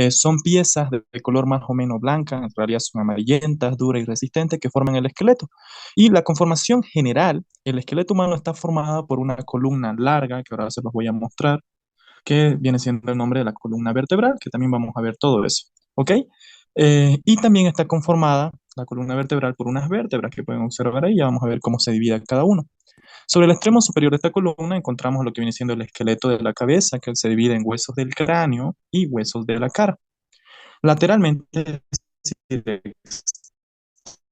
Son piezas de color más o menos blanca, en realidad son amarillentas, duras y resistentes que forman el esqueleto. Y la conformación general, el esqueleto humano está formado por una columna larga, que ahora se los voy a mostrar, que viene siendo el nombre de la columna vertebral, que también vamos a ver todo eso, ¿ok? Y también está conformada la columna vertebral por unas vértebras que pueden observar ahí, ya vamos a ver cómo se divide cada uno. Sobre el extremo superior de esta columna encontramos lo que viene siendo el esqueleto de la cabeza, que se divide en huesos del cráneo y huesos de la cara. Lateralmente, es decir,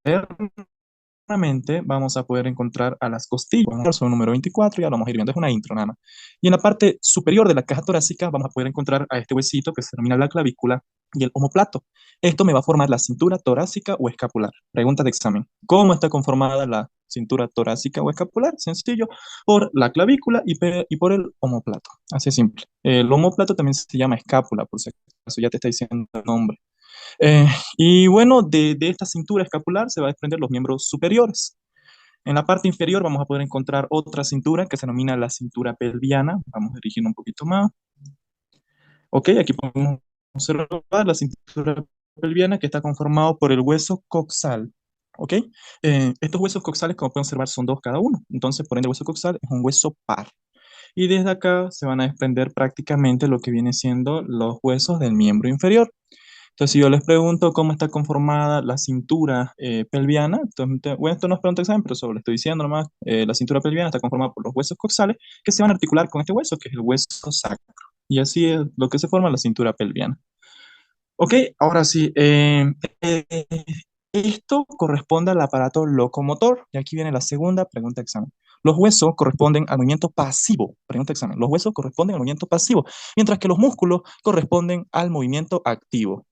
externamente, vamos a poder encontrar a las costillas, son número 24, ya lo vamos a ir viendo, es una intro nada más. Y en la parte superior de la caja torácica vamos a poder encontrar a este huesito que se denomina la clavícula y el omóplato. Esto me va a formar la cintura torácica o escapular. Pregunta de examen. ¿Cómo está conformada la cintura torácica o escapular? Sencillo, por la clavícula y por el omóplato. Así es simple. El omóplato también se llama escápula, por si acaso ya te está diciendo el nombre. Eh, y bueno, de esta cintura escapular se va a desprender los miembros superiores. En la parte inferior vamos a poder encontrar otra cintura que se denomina la cintura pelviana. Vamos a dirigirnos un poquito más. Ok, aquí podemos observar la cintura pelviana que está conformado por el hueso coxal. Ok, estos huesos coxales, como pueden observar, son dos cada uno. Entonces, por ende, el hueso coxal es un hueso par. Y desde acá se van a desprender prácticamente lo que viene siendo los huesos del miembro inferior. Entonces, si yo les pregunto cómo está conformada la cintura pelviana, entonces, bueno, esto no es pregunta de examen, pero solo le estoy diciendo nomás, la cintura pelviana está conformada por los huesos coxales que se van a articular con este hueso, que es el hueso sacro. Y así es lo que se forma la cintura pelviana. Ok, ahora sí, eh, esto corresponde al aparato locomotor. Y aquí viene la segunda pregunta de examen. Los huesos corresponden al movimiento pasivo. Pregunta de examen. Los huesos corresponden al movimiento pasivo, mientras que los músculos corresponden al movimiento activo.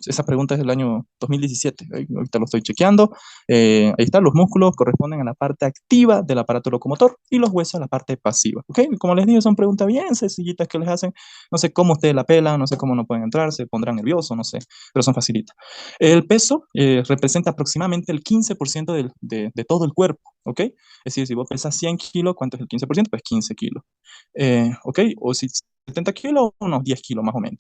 Esa pregunta es del año 2017. Ahorita lo estoy chequeando. Ahí está, los músculos corresponden a la parte activa del aparato locomotor y los huesos a la parte pasiva. ¿Ok? Como les dije, son preguntas bien sencillitas que les hacen. No sé cómo ustedes la pelan, no sé cómo no pueden entrar, se pondrán nerviosos, no sé, pero son facilitas. El peso representa aproximadamente el 15% de todo el cuerpo, ¿ok? Es decir, si vos pesas 100 kilos, ¿cuánto es el 15%? Pues 15 kilos, ¿ok? O si 70 kilos, unos 10 kilos más o menos.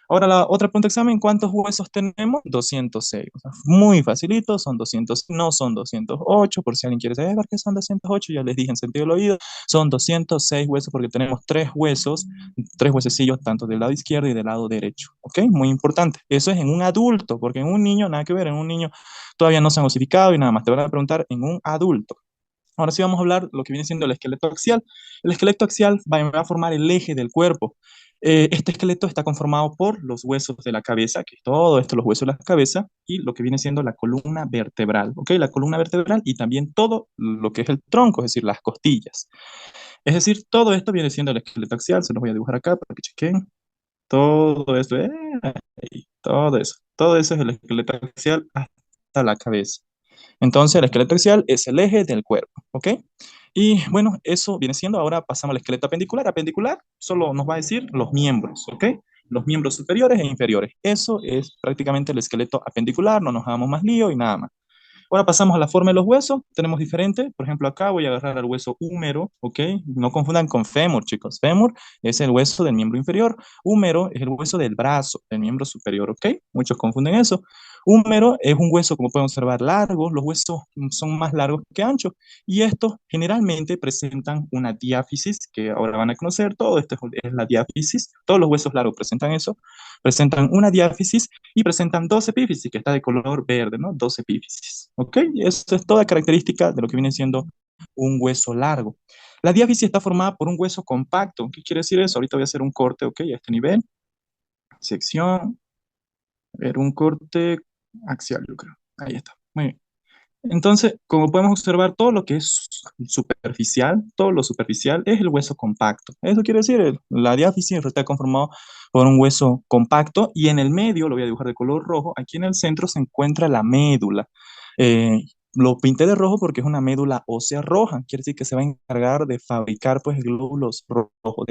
Ahora la otra pregunta de examen, ¿cuántos huesos tenemos? 206. O sea, muy facilito, son 200, no son 208, por si alguien quiere saber qué son 208, ya les dije en sentido del oído, son 206 huesos porque tenemos tres huesecillos tanto del lado izquierdo y del lado derecho, ¿ok? Muy importante. Eso es en un adulto, porque en un niño, nada que ver, en un niño todavía no se han osificado y nada más, te van a preguntar en un adulto. Ahora sí vamos a hablar lo que viene siendo el esqueleto axial. El esqueleto axial va a formar el eje del cuerpo. Este esqueleto está conformado por los huesos de la cabeza, que es todo esto, los huesos de la cabeza, y lo que viene siendo la columna vertebral, ¿ok? La columna vertebral y también todo lo que es el tronco, es decir, las costillas. Es decir, todo esto viene siendo el esqueleto axial, se los voy a dibujar acá para que chequen. Todo eso, ahí, todo eso es el esqueleto axial hasta la cabeza. Entonces, el esqueleto axial es el eje del cuerpo, ¿ok? Y bueno, eso viene siendo, ahora pasamos al esqueleto apendicular. Apendicular solo nos va a decir los miembros, ¿ok? Los miembros superiores e inferiores. Eso es prácticamente el esqueleto apendicular, no nos hagamos más lío y nada más. Ahora pasamos a la forma de los huesos. Tenemos diferentes. Por ejemplo, acá voy a agarrar al hueso húmero, ¿ok? No confundan con fémur, chicos. Fémur es el hueso del miembro inferior. Húmero es el hueso del brazo, del miembro superior, ¿ok? Muchos confunden eso. Húmero es un hueso, como pueden observar, largo. Los huesos son más largos que anchos. Y estos generalmente presentan una diáfisis, que ahora van a conocer. Todo esto es la diáfisis. Todos los huesos largos presentan eso. Presentan una diáfisis y presentan dos epífisis, que está de color verde, ¿no? Dos epífisis, ¿ok? Eso es toda característica de lo que viene siendo un hueso largo. La diáfisis está formada por un hueso compacto. ¿Qué quiere decir eso? Ahorita voy a hacer un corte, ¿ok? A este nivel. Sección, ver un corte axial, yo creo. Ahí está. Muy bien. Entonces, como podemos observar, todo lo que es superficial, todo lo superficial es el hueso compacto. Eso quiere decir, la diáfisis está conformado por un hueso compacto y en el medio, lo voy a dibujar de color rojo, aquí en el centro se encuentra la médula. Eh, lo pinté de rojo porque es una médula ósea roja, quiere decir que se va a encargar de fabricar pues glóbulos rojos.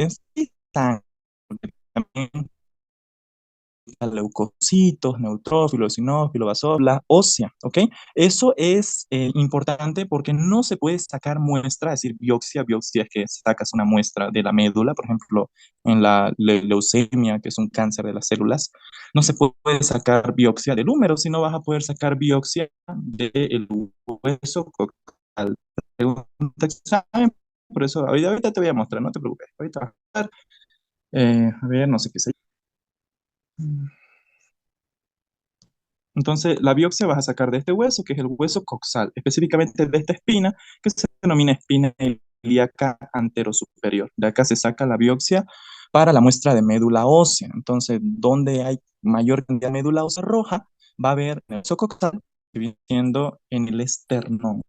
leucocitos, neutrófilos, eosinófilos, basófilos, ósea, ¿ok? Eso es importante porque no se puede sacar muestra, es decir, biopsia. Biopsia es que sacas una muestra de la médula, por ejemplo, en la leucemia, que es un cáncer de las células, no se puede sacar biopsia del húmero, sino vas a poder sacar biopsia del hueso coccal. Pregunta examen, por eso ahorita te voy a mostrar, no te preocupes. Ahorita vas a ver, a ver, no sé qué sé. Entonces, la biopsia vas a sacar de este hueso, que es el hueso coxal, específicamente de esta espina, que se denomina espina ilíaca anterosuperior. De acá se saca la biopsia para la muestra de médula ósea. Entonces, donde hay mayor cantidad de médula ósea roja, va a haber el hueso coxal, que viene siendo en el esternón.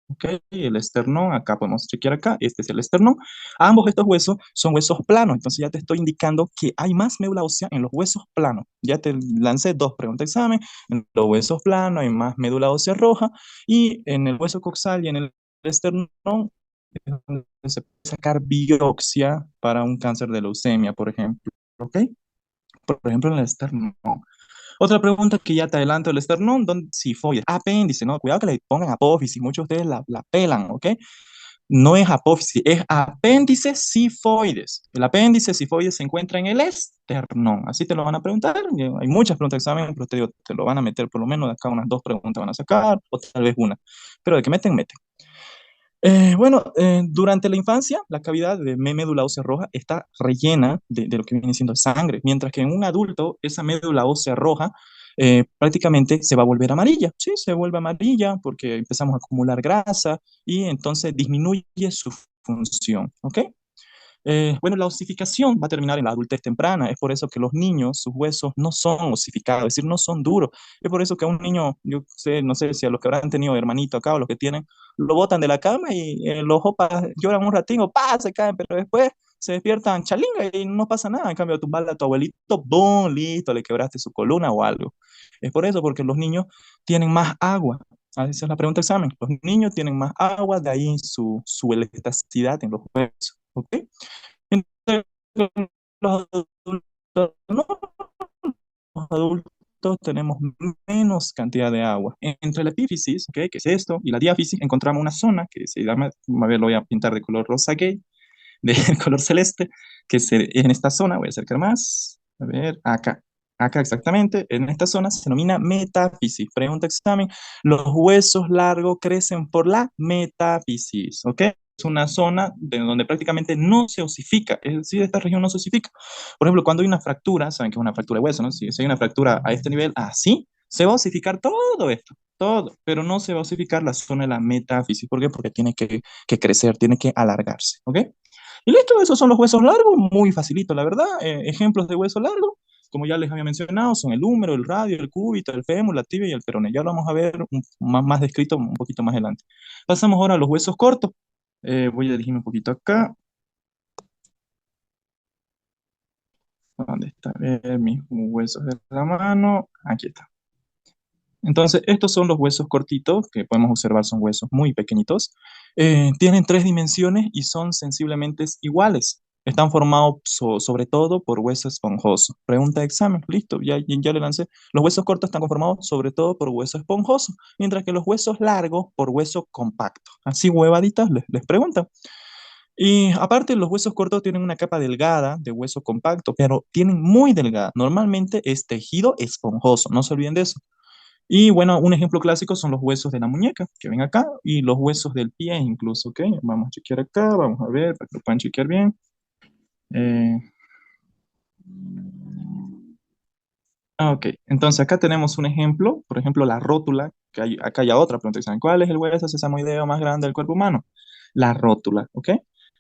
¿Ok? El esternón, acá podemos chequear acá, este es el esternón. Ambos estos huesos son huesos planos, entonces ya te estoy indicando que hay más médula ósea en los huesos planos. Ya te lancé dos preguntas de examen, en los huesos planos hay más médula ósea roja y en el hueso coxal y en el esternón es donde se puede sacar biopsia para un cáncer de leucemia, por ejemplo. ¿Ok? Por ejemplo, en el esternón. Otra pregunta que ya te adelanto, el esternón, ¿dónde? Sifoides, apéndice, ¿no? Cuidado que le pongan apófisis, muchos de ustedes la pelan, ¿ok? No es apófisis, es apéndice sifoides. El apéndice sifoides se encuentra en el esternón. Así te lo van a preguntar. Hay muchas preguntas de examen, pero te digo, te lo van a meter por lo menos de acá unas dos preguntas van a sacar, o tal vez una. Pero de que meten, meten. Durante la infancia, la cavidad de médula ósea roja está rellena de lo que viene siendo sangre, mientras que en un adulto, esa médula ósea roja prácticamente se va a volver amarilla. Sí, se vuelve amarilla porque empezamos a acumular grasa y entonces disminuye su función. ¿Ok? Bueno, la osificación va a terminar en la adultez temprana. Es por eso que los niños, sus huesos no son osificados, es decir, no son duros. Es por eso que a un niño, yo sé, no sé si a los que habrán tenido hermanito acá o los que tienen, lo botan de la cama y los opas lloran un ratito, pa, se caen, pero después se despiertan chalinga y no pasa nada. En cambio, tumbarle a tu abuelito, boom, listo, le quebraste su columna o algo. Es por eso, porque los niños tienen más agua. Esa es la pregunta de examen. Los niños tienen más agua, de ahí su elasticidad en los huesos. ¿Ok? Entonces, los adultos, no, los adultos tenemos menos cantidad de agua. Entre la epífisis, ¿okay? Que es esto, y la diáfisis, encontramos una zona que se llama, a ver, lo voy a pintar de color rosa gay, de color celeste, en esta zona, voy a acercar más, a ver, acá exactamente, en esta zona se denomina metáfisis. Pregunta examen, los huesos largos crecen por la metáfisis, ¿ok? Es una zona de donde prácticamente no se osifica, es decir, esta región no se osifica. Por ejemplo, cuando hay una fractura, saben que es una fractura de hueso, ¿no? Si hay una fractura a este nivel, así, se va a osificar todo esto, todo, pero no se va a osificar la zona de la metáfisis. ¿Por qué? Porque tiene que crecer, tiene que alargarse, ¿ok? Y listo, esos son los huesos largos, muy facilito, la verdad. Ejemplos de hueso largo, como ya les había mencionado, son el húmero, el radio, el cúbito, el fémur, la tibia y el peroné. Ya lo vamos a ver más descrito un poquito más adelante. Pasamos ahora a los huesos cortos. Voy a dirigirme un poquito acá. ¿Dónde está? Mis huesos de la mano. Aquí está. Entonces, estos son los huesos cortitos que podemos observar, son huesos muy pequeñitos. Tienen tres dimensiones y son sensiblemente iguales. Están formados sobre todo por hueso esponjoso. Pregunta de examen, listo, ya le lancé. Los huesos cortos están conformados sobre todo por hueso esponjoso, mientras que los huesos largos por hueso compacto. Así huevaditas les preguntan. Y aparte, los huesos cortos tienen una capa delgada de hueso compacto, pero tienen muy delgada. Normalmente es tejido esponjoso, no se olviden de eso. Y bueno, un ejemplo clásico son los huesos de la muñeca, que ven acá, y los huesos del pie incluso, ¿ok? Vamos a chequear acá, vamos a ver, para que lo puedan chequear bien. Eh, ok, entonces acá tenemos un ejemplo, por ejemplo, la rótula, acá hay otra pregunta, ¿saben cuál es el hueso sesamoideo más grande del cuerpo humano? La rótula, ¿ok?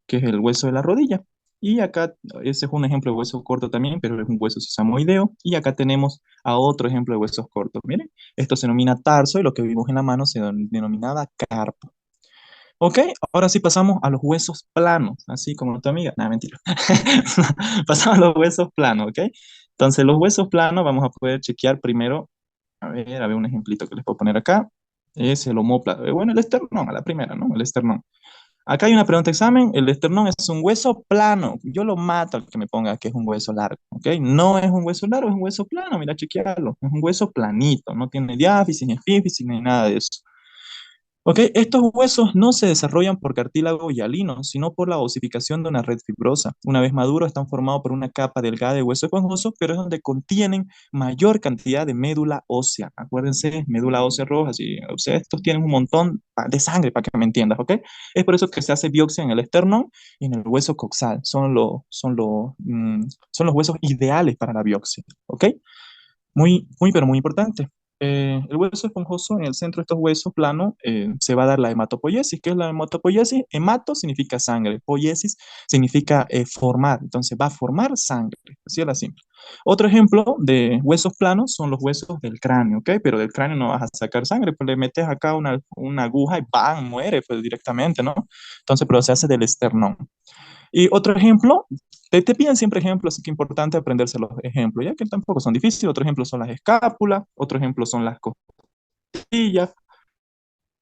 Que es el hueso de la rodilla. Y acá, ese es un ejemplo de hueso corto también, pero es un hueso sesamoideo. Y acá tenemos a otro ejemplo de huesos cortos. Miren, esto se denomina tarso y lo que vimos en la mano se denominaba carpo. Ok, ahora sí pasamos a los huesos planos, así como tu amiga. Nada, mentira. Pasamos a los huesos planos, ¿ok? Entonces, los huesos planos vamos a poder chequear primero. A ver un ejemplito que les puedo poner acá. Es el omóplato. Bueno, el esternón, a la primera, ¿no? El esternón. Acá hay una pregunta de examen. El esternón es un hueso plano. Yo lo mato al que me ponga que es un hueso largo, ¿ok? No es un hueso largo, es un hueso plano. Mira, chequearlo. Es un hueso planito. No tiene diáfisis, ni epífisis, ni nada de eso. Ok, estos huesos no se desarrollan por cartílago y hialino, sino por la osificación de una red fibrosa. Una vez maduros, están formados por una capa delgada de hueso esponjoso, pero es donde contienen mayor cantidad de médula ósea. Acuérdense, médula ósea roja, si, o sea, estos tienen un montón de sangre, para que me entiendas, ¿ok? Es por eso que se hace biopsia en el esternón y en el hueso coxal. Son los huesos ideales para la biopsia, ¿ok? Pero muy importante. El hueso esponjoso, en el centro de estos huesos planos, se va a dar la hematopoiesis. ¿Qué es la hematopoiesis? Hemato significa sangre, poiesis significa formar, entonces va a formar sangre, así es la simple. Otro ejemplo de huesos planos son los huesos del cráneo, ¿ok? Pero del cráneo no vas a sacar sangre, pues le metes acá una aguja y ¡bam! Muere pues directamente, ¿no? Entonces, pero se hace del esternón. Y otro ejemplo, te piden siempre ejemplos, así que es importante aprenderse los ejemplos, ya que tampoco son difíciles. Otro ejemplo son las escápulas, otro ejemplo son las costillas,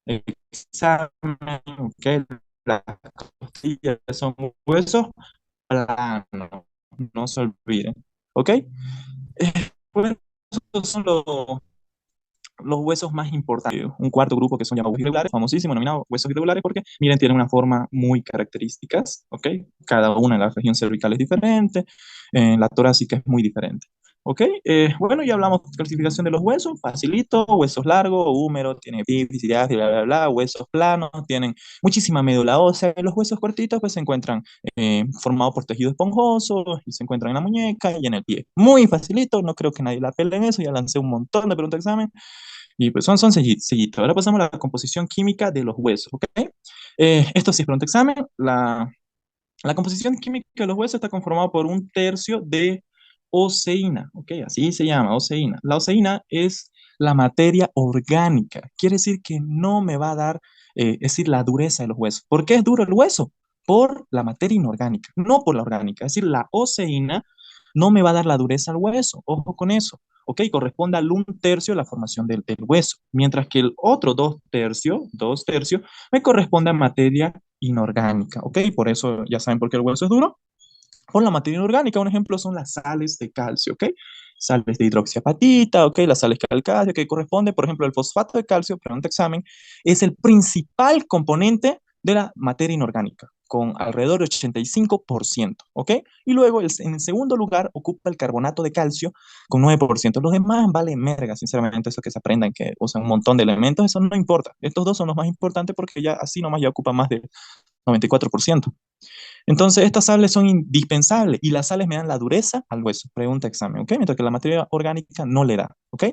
el examen, ¿ok? Las costillas son huesos planos, no se olviden, ¿ok? Pues estos son los huesos más importantes. Un cuarto grupo que son llamados irregulares, famosísimo, denominado huesos irregulares, porque, miren, tienen una forma muy características, ¿ok? Cada una en la región cervical es diferente, en la torácica es muy diferente. ¿Ok? Bueno, ya hablamos de clasificación de los huesos, facilito, huesos largos, húmeros, tienen epífisis, diáfisis, bla, bla, bla, huesos planos, tienen muchísima médula ósea, los huesos cortitos pues se encuentran formados por tejido esponjoso y se encuentran en la muñeca y en el pie. Muy facilito, no creo que nadie la pele en eso, ya lancé un montón de preguntas de examen. Y pues son seguiditos. Ahora pasamos a la composición química de los huesos, ¿ok? Esto sí es pronto examen. La composición química de los huesos está conformada por un tercio de oseína, ¿ok? Así se llama, oseína. La oseína es la materia orgánica. Quiere decir que no me va a dar, es decir, la dureza de los huesos. ¿Por qué es duro el hueso? Por la materia inorgánica, no por la orgánica. Es decir, la oseína no me va a dar la dureza al hueso. Ojo con eso. ¿Ok? Corresponde al un tercio de la formación del hueso, mientras que el otro dos tercios, me corresponde a materia inorgánica, ¿ok? Por eso ya saben por qué el hueso es duro. Por la materia inorgánica, un ejemplo son las sales de calcio, ¿ok? Sales de hidroxiapatita, ¿ok? Las sales calcáreas, que corresponde, por ejemplo, el fosfato de calcio, pregunta examen, es el principal componente de la materia inorgánica, con alrededor de 85%, ¿ok? Y luego, en el segundo lugar, ocupa el carbonato de calcio con 9%. Los demás vale merga, sinceramente, eso que se aprendan, que usan un montón de elementos, eso no importa. Estos dos son los más importantes porque ya así nomás ya ocupa más del 94%. Entonces, estas sales son indispensables y las sales me dan la dureza al hueso. Pregunta examen, ¿ok? Mientras que la materia orgánica no le da, ¿ok?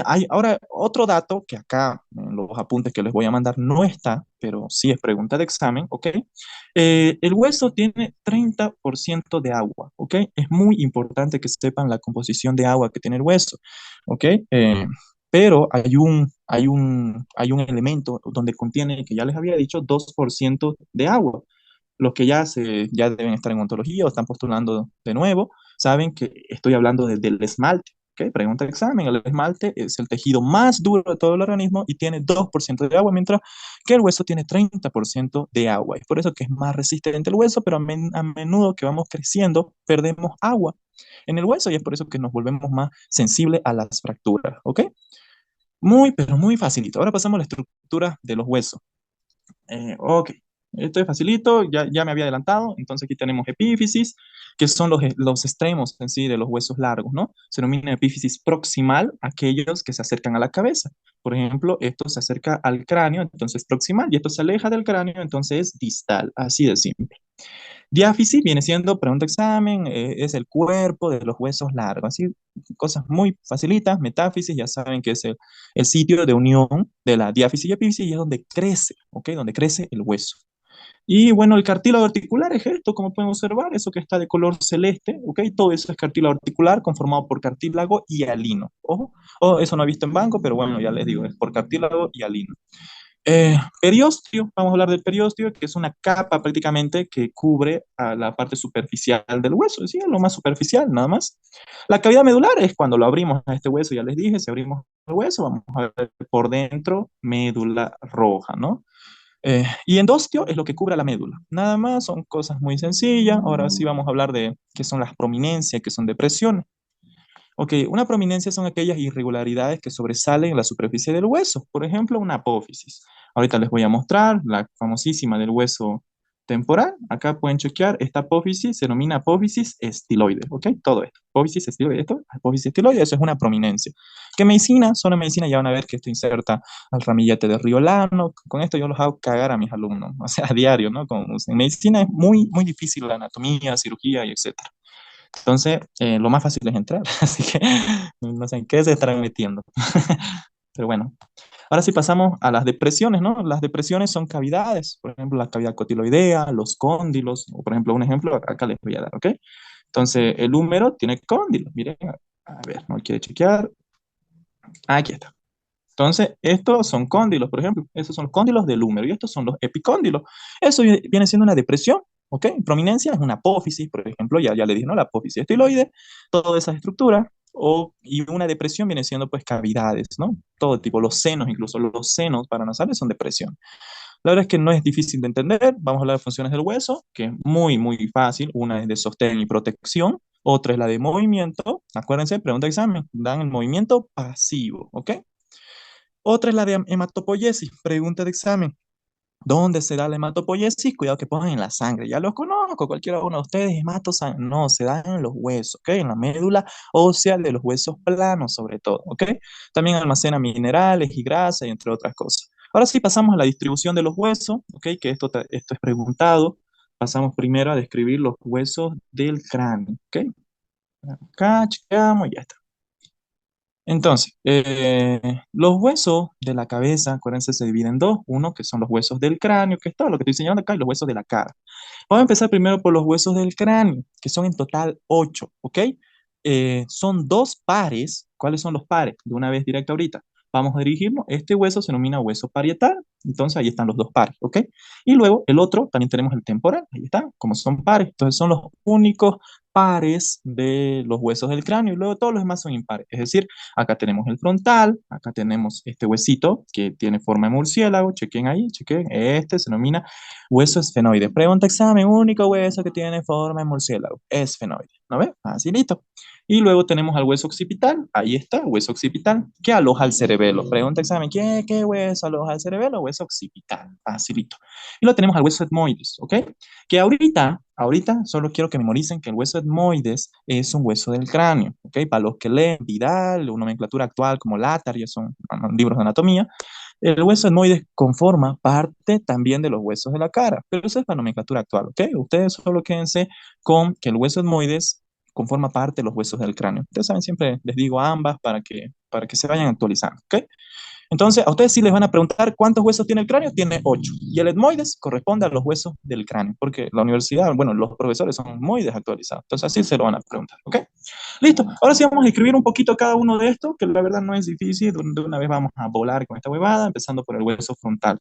Hay ahora otro dato que acá en los apuntes que les voy a mandar no está, pero sí es pregunta de examen, ¿ok? El hueso tiene 30% de agua, ¿ok? Es muy importante que sepan la composición de agua que tiene el hueso, ¿ok? Pero hay un elemento donde contiene, que ya les había dicho, 2% de agua. Los que ya deben estar en ontología o están postulando de nuevo, saben que estoy hablando del esmalte. ¿Ok? Pregunta de examen. El esmalte es el tejido más duro de todo el organismo y tiene 2% de agua, mientras que el hueso tiene 30% de agua. Es por eso que es más resistente el hueso, pero a menudo que vamos creciendo, perdemos agua en el hueso y es por eso que nos volvemos más sensibles a las fracturas. ¿Ok? Muy, pero muy facilito. Ahora pasamos a la estructura de los huesos. Ok, esto es facilito, ya me había adelantado. Entonces aquí tenemos epífisis, que son los extremos en sí de los huesos largos, ¿no? Se denomina epífisis proximal, aquellos que se acercan a la cabeza. Por ejemplo, esto se acerca al cráneo, entonces proximal, y esto se aleja del cráneo, entonces es distal, así de simple. Diáfisis viene siendo, pregunta examen, es el cuerpo de los huesos largos, así, cosas muy facilitas. Metáfisis, ya saben que es el sitio de unión de la diáfisis y epífisis y es donde crece, ¿ok? Donde crece el hueso. Y bueno, el cartílago articular es esto, como pueden observar, eso que está de color celeste, ¿ok? Todo eso es cartílago articular conformado por cartílago y hialino. Ojo, eso no he visto en banco, pero bueno, ya les digo, es por cartílago y hialino. Periósteo, vamos a hablar del periósteo, que es una capa prácticamente que cubre a la parte superficial del hueso, es decir, lo más superficial, nada más. La cavidad medular es cuando lo abrimos a este hueso, ya les dije, si abrimos el hueso, vamos a ver por dentro médula roja, ¿no? Y endostio es lo que cubre la médula. Nada más, son cosas muy sencillas. Ahora sí vamos a hablar de qué son las prominencias, qué son depresiones. Ok, una prominencia son aquellas irregularidades que sobresalen en la superficie del hueso. Por ejemplo, una apófisis. Ahorita les voy a mostrar la famosísima del hueso temporal. Acá pueden chequear, esta apófisis se denomina apófisis estiloide. Ok, todo esto. Apófisis estiloide, esto, apófisis estiloide, eso es una prominencia. ¿Qué medicina? Solo medicina ya van a ver que esto inserta al ramillete de Riolano. Con esto yo los hago cagar a mis alumnos, o sea, a diario, ¿no? En medicina es muy, muy difícil la anatomía, cirugía y etcétera. Entonces, lo más fácil es entrar, así que no sé en qué se estarán metiendo. Pero bueno, ahora sí pasamos a las depresiones, ¿no? Las depresiones son cavidades, por ejemplo, la cavidad cotiloidea, los cóndilos, o por ejemplo, un ejemplo acá les voy a dar, ¿ok? Entonces, el húmero tiene cóndilos, miren, a ver, no quiere chequear, aquí está. Entonces, estos son cóndilos, por ejemplo. Esos son los cóndilos del húmero y estos son los epicóndilos. Eso viene siendo una depresión, ¿ok? Prominencia es una apófisis, por ejemplo, ya le dije, ¿no? La apófisis estiloide, todas esas estructuras. Y una depresión viene siendo, pues, cavidades, ¿no? Todo tipo, los senos, incluso los senos paranasales son depresión. La verdad es que no es difícil de entender. Vamos a hablar de funciones del hueso, que es muy, muy fácil. Una es de sostén y protección. Otra es la de movimiento. Acuérdense, pregunta de examen. Dan el movimiento pasivo, ¿ok? Otra es la de hematopoiesis. Pregunta de examen. ¿Dónde se da la hematopoiesis? Cuidado que pongan en la sangre. Ya los conozco, cualquiera uno de ustedes, hematosangre. No, se da en los huesos, ¿ok? En la médula ósea de los huesos planos, sobre todo, ¿ok? También almacena minerales y grasa, y entre otras cosas. Ahora sí pasamos a la distribución de los huesos, ¿ok? Que esto es preguntado. Pasamos primero a describir los huesos del cráneo, ¿ok? Acá chequeamos y ya está. Entonces, los huesos de la cabeza, acuérdense, se dividen en dos. Uno que son los huesos del cráneo, que es todo lo que estoy enseñando acá, y los huesos de la cara. Vamos a empezar primero por los huesos del cráneo, que son en total 8, ¿ok? Son dos pares. ¿Cuáles son los pares? De una vez directa ahorita. Vamos a dirigirnos. Este hueso se denomina hueso parietal. Entonces ahí están los dos pares, ¿ok? Y luego el otro, también tenemos el temporal. Ahí está, como son pares. Entonces son los únicos pares de los huesos del cráneo. Y luego todos los demás son impares. Es decir, acá tenemos el frontal, acá tenemos este huesito que tiene forma de murciélago. Chequen ahí, chequen. Este se denomina hueso esfenoide. Pregunta examen, único hueso que tiene forma de murciélago. Esfenoide. ¿No ves? Facilito. Y luego tenemos al hueso occipital. Ahí está, hueso occipital, que aloja al cerebelo. Pregunta examen, ¿qué hueso aloja al cerebelo? Hueso occipital. Facilito. Y luego tenemos al hueso etmoides, ¿ok? Que ahorita solo quiero que memoricen que el hueso etmoides es un hueso del cráneo, ¿ok? Para los que leen Vidal o nomenclatura actual como Latar, ya son libros de anatomía, el hueso etmoides conforma parte también de los huesos de la cara, pero eso es la nomenclatura actual, ¿ok? Ustedes solo quédense con que el hueso etmoides conforma parte de los huesos del cráneo. Ustedes saben, siempre les digo ambas para que se vayan actualizando, ¿ok? Entonces, a ustedes sí les van a preguntar cuántos huesos tiene el cráneo, tiene 8. Y el etmoides corresponde a los huesos del cráneo, porque la universidad, bueno, los profesores son muy desactualizados. Entonces, así se lo van a preguntar, ¿ok? Listo. Ahora sí vamos a escribir un poquito cada uno de estos, que la verdad no es difícil. De una vez vamos a volar con esta huevada, empezando por el hueso frontal.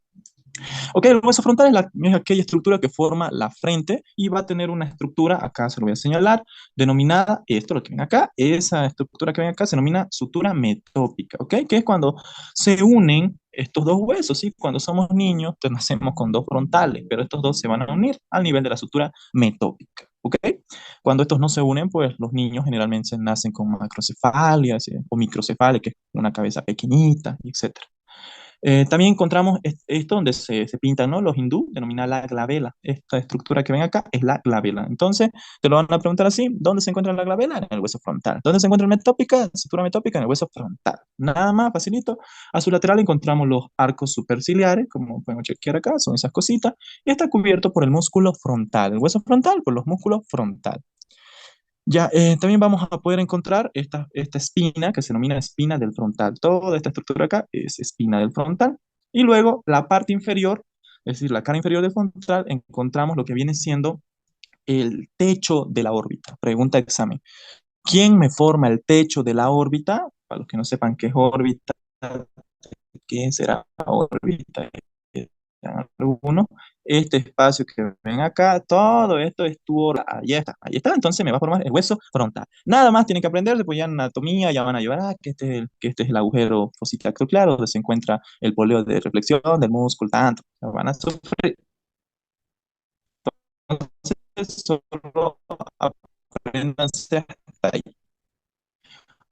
Ok, el hueso frontal es aquella estructura que forma la frente y va a tener una estructura, acá se lo voy a señalar, denominada, esto lo que ven acá, esa estructura que ven acá se denomina sutura metópica, ok, que es cuando se unen estos dos huesos, ¿sí? Cuando somos niños, pues nacemos con dos frontales, pero estos dos se van a unir al nivel de la sutura metópica, ¿ok? Cuando estos no se unen, pues los niños generalmente nacen con macrocefalia, ¿sí? O microcefalia, que es una cabeza pequeñita, etc. También encontramos esto donde se pintan, ¿no? Los hindú, denomina la glabela. Esta estructura que ven acá es la glabela. Entonces, te lo van a preguntar así, ¿dónde se encuentra la glabela? En el hueso frontal. ¿Dónde se encuentra la metópica? Sutura metópica en el hueso frontal. Nada más, facilito. A su lateral encontramos los arcos superciliares, como podemos chequear acá, son esas cositas, y está cubierto por el músculo frontal. El hueso frontal por los músculos frontal. Ya, también vamos a poder encontrar esta espina que se denomina espina del frontal. Toda esta estructura acá es espina del frontal. Y luego la parte inferior, es decir, la cara inferior del frontal, encontramos lo que viene siendo el techo de la órbita. Pregunta de examen. ¿Quién me forma el techo de la órbita? Para los que no sepan qué es órbita, ¿qué será órbita? alguno, este espacio que ven acá, todo esto es tu hora. Ahí está, entonces me va a formar el hueso frontal. Nada más tienen que aprenderse, pues ya en anatomía ya van a llevar, que este es el agujero claro, donde se encuentra el poleo de reflexión del músculo, tanto, ya van a sufrir. Entonces, solo apréndanse hasta ahí,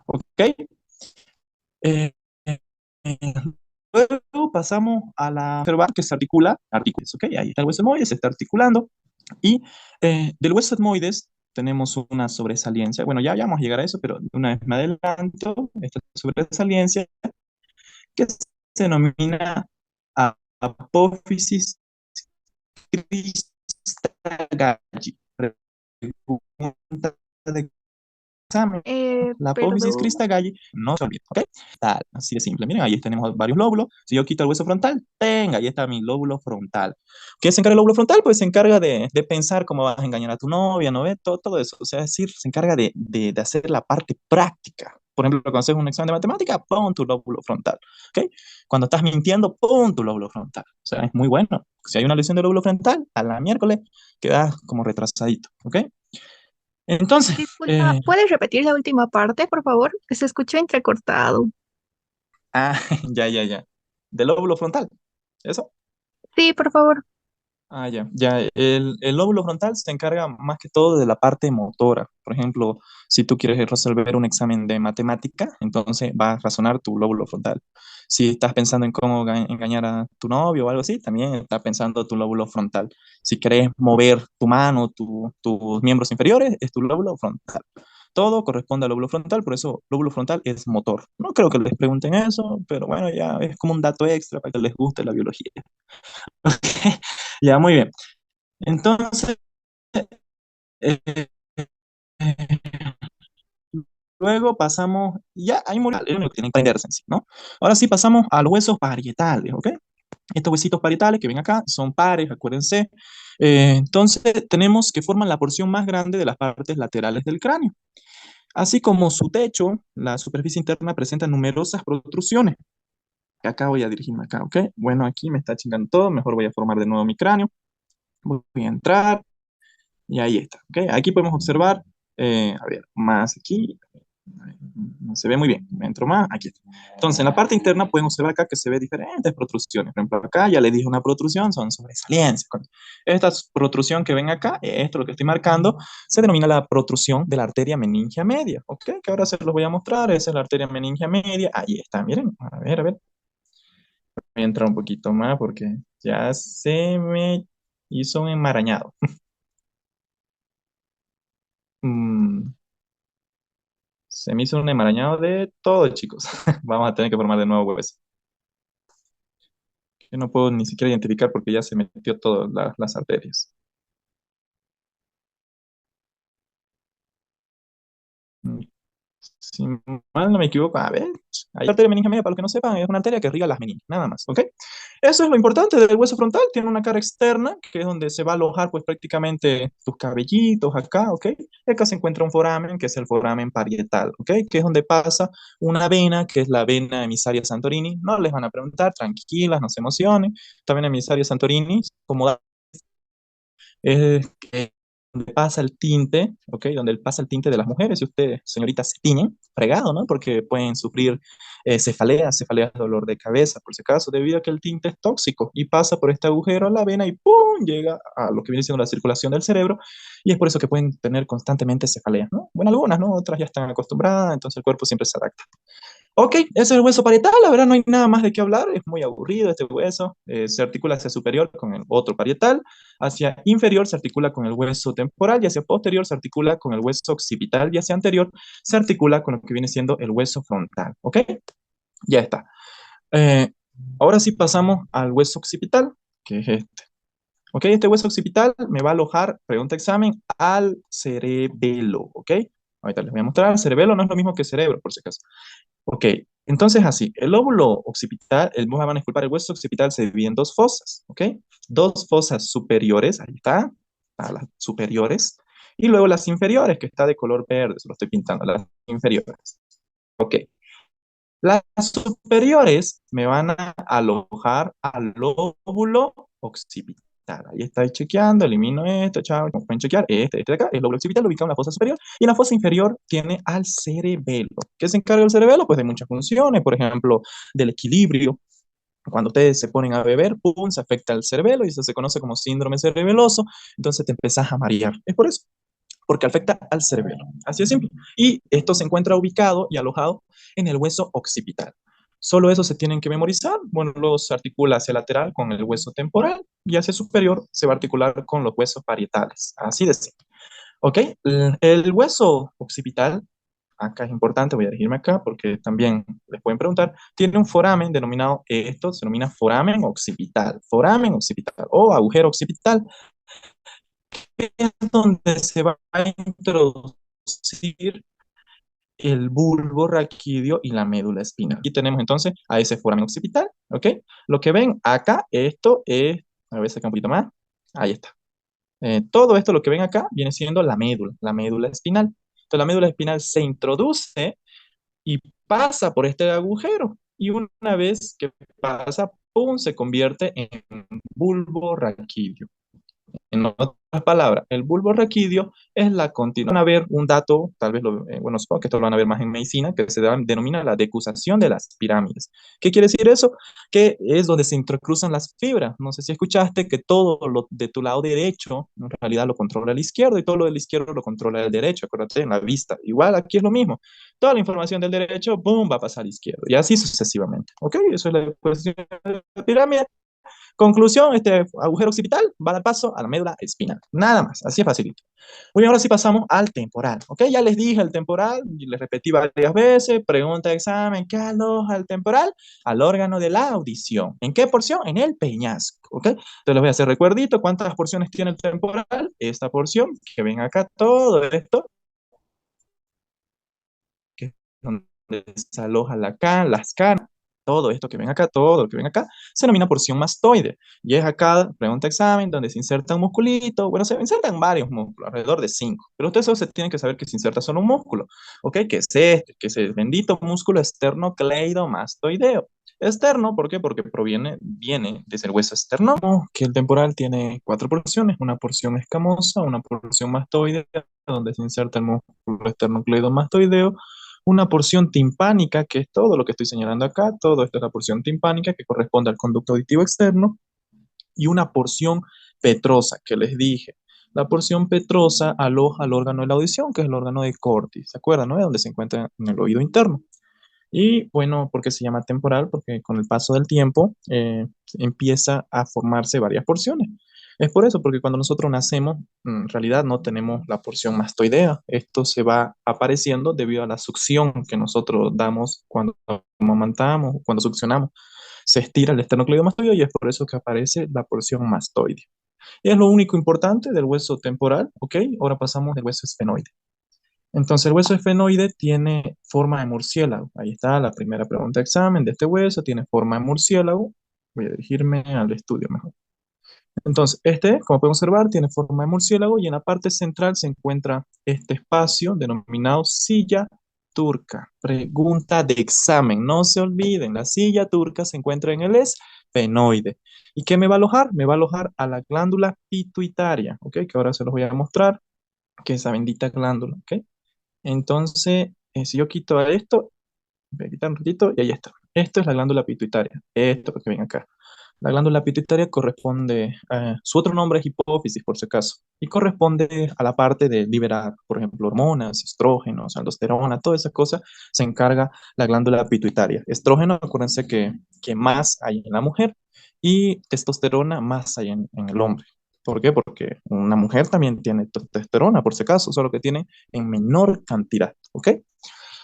¿ok? Eh, eh, Luego pasamos a la observar que se articula, artículos, ¿ok? Ahí está el hueso etmoides, se está articulando. Y del hueso etmoides tenemos una sobresaliencia. Bueno, ya vamos a llegar a eso, pero una vez me adelanto, esta sobresaliencia que se denomina apófisis cristagalli. Pregunta de examen. La apófisis Perdón. cristagalli no se olvida, ¿ok? Tal, así de simple. Miren, ahí tenemos varios lóbulos. Si yo quito el hueso frontal, tenga, ahí está mi lóbulo frontal. ¿Qué se encarga el lóbulo frontal? Pues se encarga de pensar cómo vas a engañar a tu novia, ¿no ves? Todo eso. O sea, es decir, se encarga de hacer la parte práctica. Por ejemplo, cuando haces un examen de matemática, pon tu lóbulo frontal, ¿ok? Cuando estás mintiendo, pon tu lóbulo frontal. O sea, es muy bueno. Si hay una lesión del lóbulo frontal, a la miércoles quedas como retrasadito, ¿ok? Entonces, Disculpa, ¿puedes repetir la última parte, por favor? Se escuchó entrecortado. ah, ya. Del lóbulo frontal. ¿Eso? Sí, por favor. Ya. El lóbulo frontal se encarga más que todo de la parte motora. Por ejemplo, si tú quieres resolver un examen de matemática, entonces va a razonar tu lóbulo frontal. Si estás pensando en cómo engañar a tu novio o algo así, también está pensando tu lóbulo frontal. Si querés mover tu mano, tus miembros inferiores, es tu lóbulo frontal. Todo corresponde al lóbulo frontal, por eso lóbulo frontal es motor. No creo que les pregunten eso, pero bueno, ya es como un dato extra para que les guste la biología. Ya, muy bien. Entonces, eh, eh, luego pasamos, ya hay moral, es lo que tienen que aprenderse en sí, ¿no? Ahora sí pasamos a los huesos parietales, ¿ok? Estos huesitos parietales que ven acá son pares, acuérdense. Entonces, tenemos que forman la porción más grande de las partes laterales del cráneo. Así como su techo, la superficie interna presenta numerosas protrusiones. Acá voy a dirigirme acá, ¿ok? Bueno, aquí me está chingando todo, mejor voy a formar de nuevo mi cráneo. Voy a entrar, y ahí está, ¿ok? Aquí podemos observar, a ver, más aquí, no se ve muy bien, me entro más, aquí está. Entonces, en la parte interna pueden observar acá que se ve diferentes protrusiones. Por ejemplo, acá ya les dije una protrusión, son sobresaliencias. Esta protrusión que ven acá, esto lo que estoy marcando, se denomina la protrusión de la arteria meningia media, ¿ok? Que ahora se los voy a mostrar, esa es la arteria meningia media, ahí está, miren, a ver, voy a entrar un poquito más porque ya se me hizo un enmarañado. Mm, Se me hizo un enmarañado de todo, chicos. Vamos a tener que formar de nuevo hueso. Yo no puedo ni siquiera identificar porque ya se metió todas las arterias. Mm, Si mal no me equivoco, a ver, hay arteria meningia media, para los que no sepan, es una arteria que irriga las meninges, nada más, ¿ok? Eso es lo importante del hueso frontal, tiene una cara externa, que es donde se va a alojar, pues, prácticamente tus cabellitos acá, ¿ok? Y acá se encuentra un foramen, que es el foramen parietal, ¿ok? Que es donde pasa una vena, que es la vena emisaria Santorini. No les van a preguntar, tranquilas, no se emocionen. Esta vena emisaria Santorini, como es donde pasa el tinte, ¿ok? Donde pasa el tinte de las mujeres. Si ustedes, señoritas, se tiñen, fregado, ¿no? Porque pueden sufrir cefaleas, dolor de cabeza, por si acaso, debido a que el tinte es tóxico y pasa por este agujero a la vena y ¡pum! Llega a lo que viene siendo la circulación del cerebro y es por eso que pueden tener constantemente cefaleas, ¿no? Bueno, algunas, ¿no? Otras ya están acostumbradas, entonces el cuerpo siempre se adapta. Ok, ese es el hueso parietal, la verdad no hay nada más de qué hablar, es muy aburrido este hueso, se articula hacia superior con el otro parietal, hacia inferior se articula con el hueso temporal y hacia posterior se articula con el hueso occipital y hacia anterior se articula con lo que viene siendo el hueso frontal, ¿ok? Ya está. Eh, Ahora sí pasamos al hueso occipital, que es este. Ok, este hueso occipital me va a alojar, pregunta examen, al cerebelo, ¿ok? Ahorita les voy a mostrar, el cerebelo no es lo mismo que cerebro, por si acaso. Ok, entonces así, el lóbulo occipital, me van a disculpar, el hueso occipital se divide en dos fosas, ¿ok? Dos fosas superiores, ahí está, a las superiores, y luego las inferiores, que está de color verde, se lo estoy pintando, las inferiores. Ok, Las superiores me van a alojar al lóbulo occipital. Ahí está chequeando, elimino esto, chao, como pueden chequear, este de acá, el lóbulo occipital ubicado en la fosa superior, y en la fosa inferior tiene al cerebelo. ¿Qué se encarga el cerebelo? Pues de muchas funciones, por ejemplo, del equilibrio. Cuando ustedes se ponen a beber, pum, se afecta el cerebelo y eso se conoce como síndrome cerebeloso, entonces te empezás a marear. Es por eso, porque afecta al cerebelo. Así de simple. Y esto se encuentra ubicado y alojado en el hueso occipital. Solo eso se tienen que memorizar. Bueno, luego se articula hacia lateral con el hueso temporal y hacia superior se va a articular con los huesos parietales. Así de simple. ¿Ok? El hueso occipital, acá es importante, voy a dirigirme acá porque también les pueden preguntar, tiene un foramen denominado, esto se denomina foramen occipital o agujero occipital, que es donde se va a introducir el bulbo raquídeo y la médula espinal. Aquí tenemos entonces a ese foramen occipital, ¿ok? Lo que ven acá, esto es, a ver, saca un poquito más, ahí está. Todo esto, lo que ven acá, viene siendo la médula espinal. Entonces, la médula espinal se introduce y pasa por este agujero. Y una vez que pasa, ¡pum!, se convierte en bulbo raquídeo. En otras palabras, el bulbo raquídeo es la continuación. Van a ver un dato, tal vez, bueno, supongo que esto lo van a ver más en medicina, que se denomina la decusación de las pirámides. ¿Qué quiere decir eso? Que es donde se intercruzan las fibras. No sé si escuchaste que todo lo de tu lado derecho, en realidad lo controla el izquierdo y todo lo del izquierdo lo controla el derecho. Acuérdate, en la vista. Igual aquí es lo mismo. Toda la información del derecho, boom, va a pasar al izquierdo. Y así sucesivamente. ¿Ok? Eso es la decusación de la pirámide. Conclusión, este agujero occipital va a dar paso a la médula espinal. Nada más, así es facilito. Muy bien, ahora sí pasamos al temporal. ¿Ok? Ya les dije el temporal, y les repetí varias veces, pregunta de examen, ¿qué aloja el temporal? Al órgano de la audición. ¿En qué porción? En el peñasco. ¿Ok? Entonces les voy a hacer recuerdito, ¿cuántas porciones tiene el temporal? Esta porción, que ven acá, todo esto, que es donde se aloja las canas, todo esto que ven acá, todo lo que ven acá, se denomina porción mastoide. Y es acá, pregunta examen, donde se inserta un musculito. Bueno, se insertan varios músculos, alrededor de 5. Pero ustedes solo se tienen que saber que se inserta solo un músculo. ¿Ok? Que es este, que es el bendito músculo esternocleidomastoideo. Externo, ¿por qué? Porque viene desde el hueso externo, que el temporal tiene 4 porciones, una porción escamosa, una porción mastoide, donde se inserta el músculo esternocleidomastoideo, una porción timpánica, que es todo lo que estoy señalando acá, todo esto es la porción timpánica que corresponde al conducto auditivo externo, y una porción petrosa, que les dije. La porción petrosa aloja al órgano de la audición, que es el órgano de Corti, ¿se acuerdan, no? Donde se encuentra en el oído interno. Y bueno, ¿por qué se llama temporal? Porque con el paso del tiempo empieza a formarse varias porciones. Es por eso, porque cuando nosotros nacemos, en realidad no tenemos la porción mastoidea. Esto se va apareciendo debido a la succión que nosotros damos cuando amamantamos, cuando succionamos. Se estira el esternocleidomastoideo y es por eso que aparece la porción mastoide. Es lo único importante del hueso temporal, ¿ok? Ahora pasamos del hueso esfenoide. Entonces, el hueso esfenoide tiene forma de murciélago. Ahí está la primera pregunta de examen de este hueso, tiene forma de murciélago. Voy a dirigirme al estudio mejor. Entonces, este, como pueden observar, tiene forma de murciélago y en la parte central se encuentra este espacio denominado silla turca. Pregunta de examen, no se olviden, la silla turca se encuentra en el esfenoide. ¿Y qué me va a alojar? Me va a alojar a la glándula pituitaria, ¿ok? Que ahora se los voy a mostrar, que es esa bendita glándula, ¿ok? Entonces, si yo quito esto, voy a quitar un ratito y ahí está. Esto es la glándula pituitaria. Esto, porque ven acá. La glándula pituitaria corresponde, su otro nombre es hipófisis, por si acaso, y corresponde a la parte de liberar, por ejemplo, hormonas, estrógenos, aldosterona, todas esas cosas se encarga la glándula pituitaria. Estrógeno, acuérdense que más hay en la mujer y testosterona más hay en el hombre. ¿Por qué? Porque una mujer también tiene testosterona, por si acaso, solo que tiene en menor cantidad, ¿ok?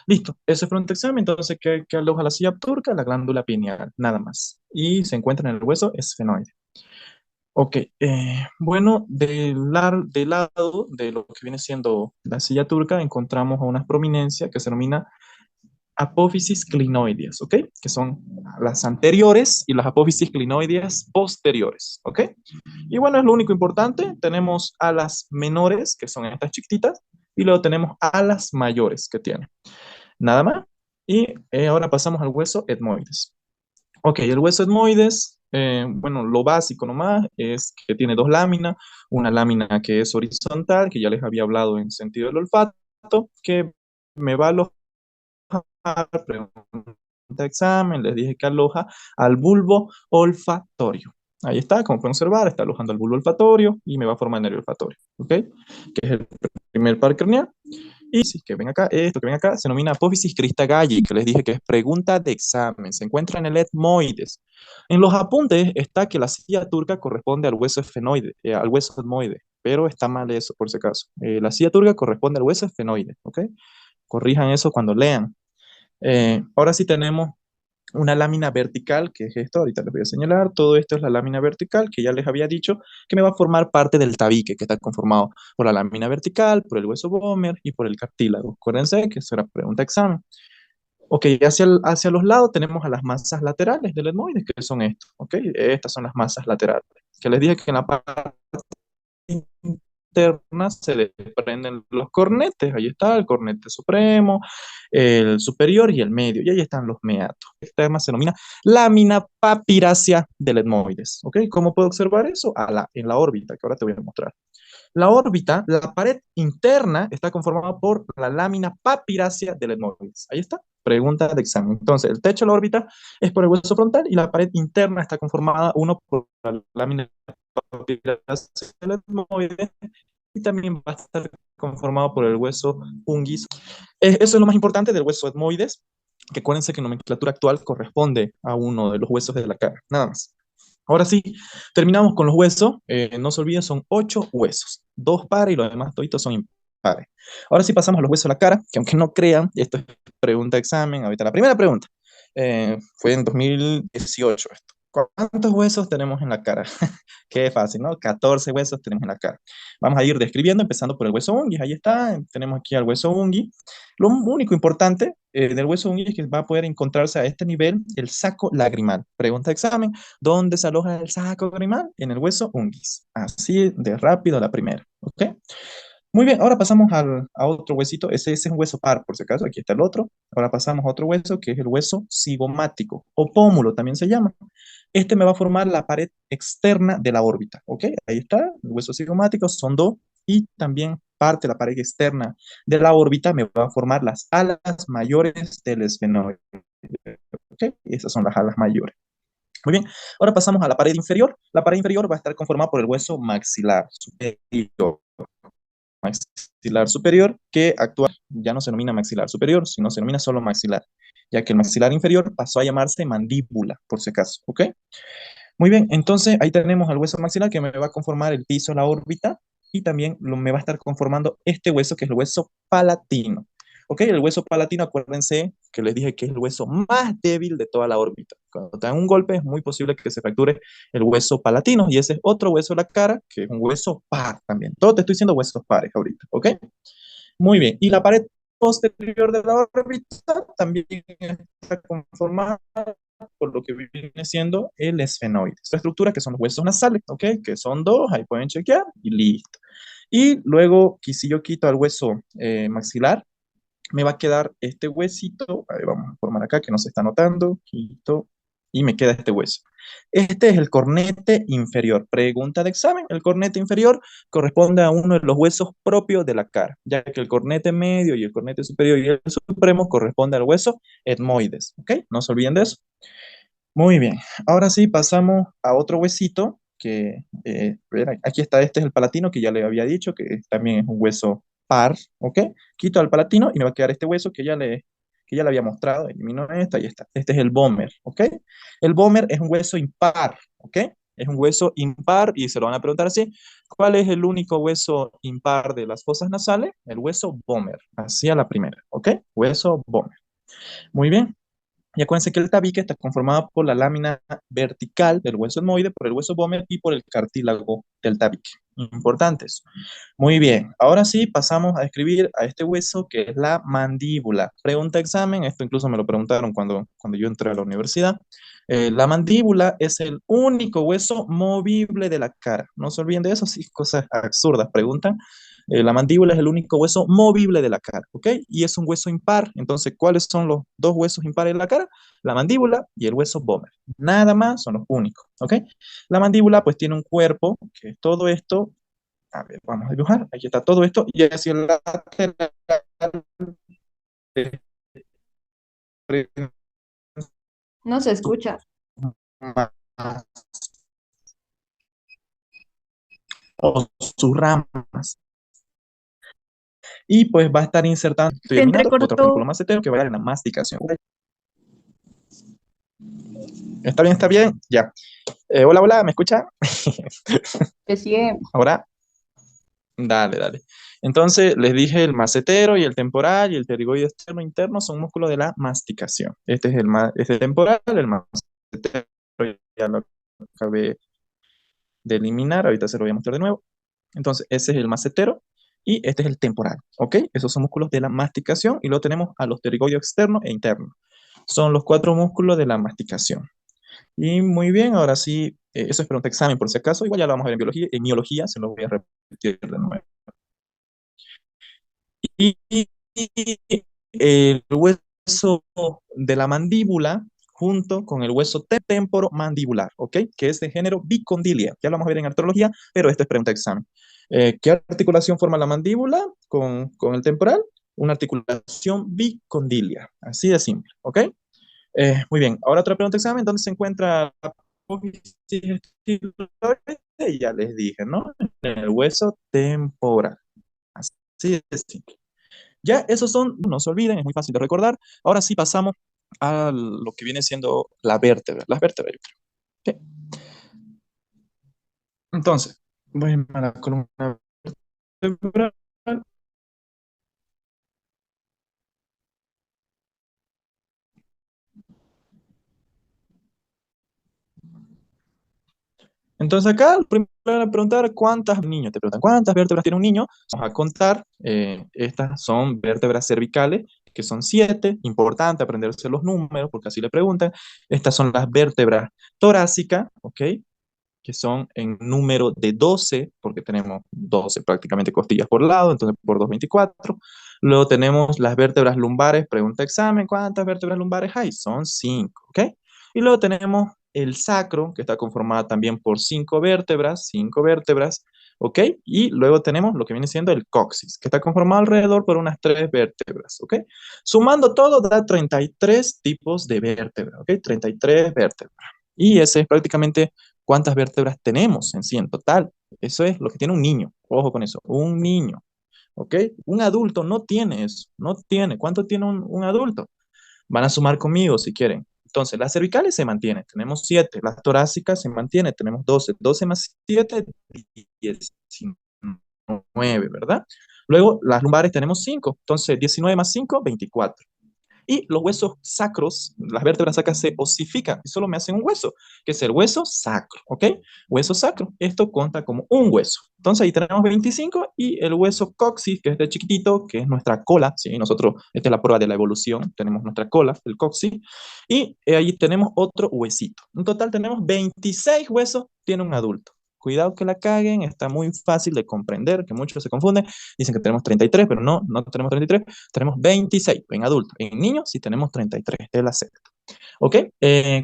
Listo, ese es frontal examen, entonces, ¿qué aloja la silla turca? La glándula pineal, nada más. Y se encuentra en el hueso esfenoide. Ok, bueno, del lado de lo que viene siendo la silla turca, encontramos a una prominencia que se denomina apófisis clinoides, ¿ok? Que son las anteriores y las apófisis clinoides posteriores, ¿ok? Y bueno, es lo único importante. Tenemos alas menores, que son estas chiquititas, y luego tenemos alas mayores que tienen. Nada más. Y ahora pasamos al hueso etmoides. Ok, el hueso etmoides, bueno, lo básico nomás es que tiene dos láminas, una lámina que es horizontal, que ya les había hablado en sentido del olfato, que me va a alojar, pregunta de examen, les dije que aloja al bulbo olfatorio. Ahí está, como pueden observar, está alojando al bulbo olfatorio y me va a formar el nervio olfatorio, ¿ok? Que es el primer par craneal. Y sí, que ven acá, esto que ven acá se denomina apófisis crista galli, que les dije que es pregunta de examen. Se encuentra en el etmoides. En los apuntes está que la silla turca corresponde al hueso esfenoide, al hueso etmoide, pero está mal eso, por si acaso. La silla turca corresponde al hueso esfenoide, ¿ok? Corrijan eso cuando lean. Ahora sí tenemos una lámina vertical, que es esto, ahorita les voy a señalar, todo esto es la lámina vertical, que ya les había dicho que me va a formar parte del tabique, que está conformado por la lámina vertical, por el hueso Bomer y por el cartílago. Acuérdense que eso era pregunta de examen. Ok, hacia los lados tenemos a las masas laterales del etmoides, que son estos, ok, estas son las masas laterales, que les dije que en la parte internas se desprenden los cornetes. Ahí está el cornete supremo, el superior y el medio. Y ahí están los meatos. Esta además se denomina lámina papirácea del etmoides. ¿Ok? ¿Cómo puedo observar eso? En la órbita, que ahora te voy a mostrar. La órbita, la pared interna está conformada por la lámina papirácea del etmoides. Ahí está. Pregunta de examen. Entonces, el techo de la órbita es por el hueso frontal y la pared interna está conformada uno por la lámina papirácea del etmoides y también va a estar conformado por el hueso ungis. Eso es lo más importante del hueso etmoides, que acuérdense que en nomenclatura actual corresponde a uno de los huesos de la cara, nada más. Ahora sí, terminamos con los huesos. No se olviden, son 8 huesos, 2 pares y los demás toditos son impares. Ahora sí pasamos a los huesos de la cara, que aunque no crean, esto es pregunta de examen. Ahorita la primera pregunta. Fue en 2018 esto. ¿Cuántos huesos tenemos en la cara? Qué fácil, ¿no? 14 huesos tenemos en la cara. Vamos a ir describiendo, empezando por el hueso unguis. Ahí está, tenemos aquí al hueso unguis. Lo único importante del hueso unguis es que va a poder encontrarse a este nivel el saco lagrimal. Pregunta de examen, ¿dónde se aloja el saco lagrimal? En el hueso unguis. Así de rápido la primera, ¿ok? Muy bien, ahora pasamos a otro huesito. Ese es un hueso par, por si acaso. Aquí está el otro. Ahora pasamos a otro hueso que es el hueso cigomático o pómulo también se llama. Este me va a formar la pared externa de la órbita, ¿ok? Ahí está, el hueso cigomático son dos y también parte de la pared externa de la órbita me va a formar las alas mayores del esfenoide, ¿ok? Esas son las alas mayores. Muy bien, ahora pasamos a la pared inferior. La pared inferior va a estar conformada por el hueso maxilar superior. Maxilar superior, que actual ya no se denomina maxilar superior, sino se denomina solo maxilar, ya que el maxilar inferior pasó a llamarse mandíbula, por si acaso, ¿ok? Muy bien, entonces ahí tenemos al hueso maxilar que me va a conformar el piso, la órbita, y también me va a estar conformando este hueso que es el hueso palatino. ¿Ok? El hueso palatino, acuérdense que les dije que es el hueso más débil de toda la órbita. Cuando te dan un golpe es muy posible que se fracture el hueso palatino y ese es otro hueso de la cara que es un hueso par también. Todo te estoy diciendo huesos pares ahorita, ¿ok? Muy bien, y la pared posterior de la órbita también está conformada por lo que viene siendo el esfenoide. Esta estructura que son los huesos nasales, ¿ok? Que son dos, ahí pueden chequear y listo. Y luego, si yo quito el hueso maxilar, me va a quedar este huesito, a ver, vamos a formar acá que no se está notando, quito, y me queda este hueso. Este es el cornete inferior. Pregunta de examen. El cornete inferior corresponde a uno de los huesos propios de la cara, ya que el cornete medio y el cornete superior y el supremo corresponde al hueso etmoides. ¿Ok? No se olviden de eso. Muy bien. Ahora sí, pasamos a otro huesito que, aquí está, este es el palatino que ya le había dicho, que también es un hueso par, ¿ok? Quito al palatino y me va a quedar este hueso que ya le había mostrado, elimino esta y está. Este es el vomer, ¿ok? El vomer es un hueso impar, ¿ok? Es un hueso impar y se lo van a preguntar así, ¿cuál es el único hueso impar de las fosas nasales? El hueso vomer, así a la primera, ¿ok? Hueso vomer. Muy bien. Y acuérdense que el tabique está conformado por la lámina vertical del hueso etmoide, por el hueso Bomer y por el cartílago del tabique. Importantes. Muy bien. Ahora sí, pasamos a describir a este hueso que es la mandíbula. Pregunta examen, esto incluso me lo preguntaron cuando yo entré a la universidad. La mandíbula es el único hueso movible de la cara. No se olviden de eso, sí, cosas absurdas preguntan. La mandíbula es el único hueso movible de la cara, ¿ok? Y es un hueso impar. Entonces, ¿cuáles son los dos huesos impares de la cara? La mandíbula y el hueso vomer. Nada más son los únicos, ¿ok? La mandíbula pues tiene un cuerpo, que es todo esto. A ver, vamos a dibujar. Aquí está todo esto. Y hacia el lateral No se escucha. o sus ramas. Y pues va a estar insertando, estoy Se eliminando otro folículo entrecortó. macetero que va a dar en la masticación. ¿Está bien? ¿Está bien? Ya. Hola, hola, ¿me escucha? Que sigue. Ahora, dale, dale. Entonces, les dije el macetero y el temporal y el pterigoide externo e interno son músculos de la masticación. Este es este es temporal, el macetero ya lo acabé de eliminar, ahorita se lo voy a mostrar de nuevo. Entonces, ese es el macetero y este es el temporal, ¿ok? Esos son músculos de la masticación y luego tenemos a los pterigoides externo e interno. Son los cuatro músculos de la masticación. Y muy bien, ahora sí, eso es para un examen por si acaso, igual ya lo vamos a ver en biología, en miología, se lo voy a repetir de nuevo. Y el hueso de la mandíbula junto con el hueso temporomandibular, ¿ok? Que es de género bicondilia. Ya lo vamos a ver en artrología, pero esto es pregunta de examen. ¿Qué articulación forma la mandíbula con el temporal? Una articulación bicondilia, así de simple, ¿ok? Muy bien, ahora otra pregunta de examen, ¿dónde se encuentra la apófisis estiloide? Ya les dije, ¿no? En el hueso temporal, así de simple. Ya, esos son, no se olviden, es muy fácil de recordar. Ahora sí pasamos a lo que viene siendo la vértebra, las vértebras, yo creo. Ok. Entonces, voy a la columna vertebral. Entonces acá, primero van a preguntar cuántas niños, te preguntan cuántas vértebras tiene un niño. Vamos a contar, estas son vértebras cervicales, que son 7, importante aprenderse los números, porque así le preguntan. Estas son las vértebras torácicas, ¿ok? Que son en número de 12, porque tenemos 12 prácticamente costillas por lado, entonces por 2, 24. Luego tenemos las vértebras lumbares, pregunta examen, ¿cuántas vértebras lumbares hay? Son 5, ¿ok? Y luego tenemos el sacro, que está conformado también por 5 vértebras, ¿ok? Y luego tenemos lo que viene siendo el coxis, que está conformado alrededor por unas 3 vértebras, ¿ok? Sumando todo da 33 tipos de vértebras, ¿ok? 33 vértebras. Y ese es prácticamente cuántas vértebras tenemos en sí en total. Eso es lo que tiene un niño. Ojo con eso, un niño. ¿Ok? Un adulto no tiene eso, no tiene. ¿Cuánto tiene un adulto? Van a sumar conmigo si quieren. Entonces, las cervicales se mantienen, tenemos 7. Las torácicas se mantienen, tenemos 12. 12 más 7, 19, ¿verdad? Luego, las lumbares tenemos 5. Entonces, 19 más 5, 24. Y los huesos sacros, las vértebras sacras se osifican y solo me hacen un hueso, que es el hueso sacro, ¿ok? Hueso sacro, esto cuenta como un hueso. Entonces ahí tenemos 25 y el hueso coxis, que es de chiquitito, que es nuestra cola, ¿sí? Nosotros, esta es la prueba de la evolución, tenemos nuestra cola, el coxis, y ahí tenemos otro huesito. En total tenemos 26 huesos, tiene un adulto. Cuidado que la caguen, está muy fácil de comprender, que muchos se confunden, dicen que tenemos 33, pero no, no tenemos 33, tenemos 26 en adultos. En niños sí tenemos 33, es la sexta. ¿Ok?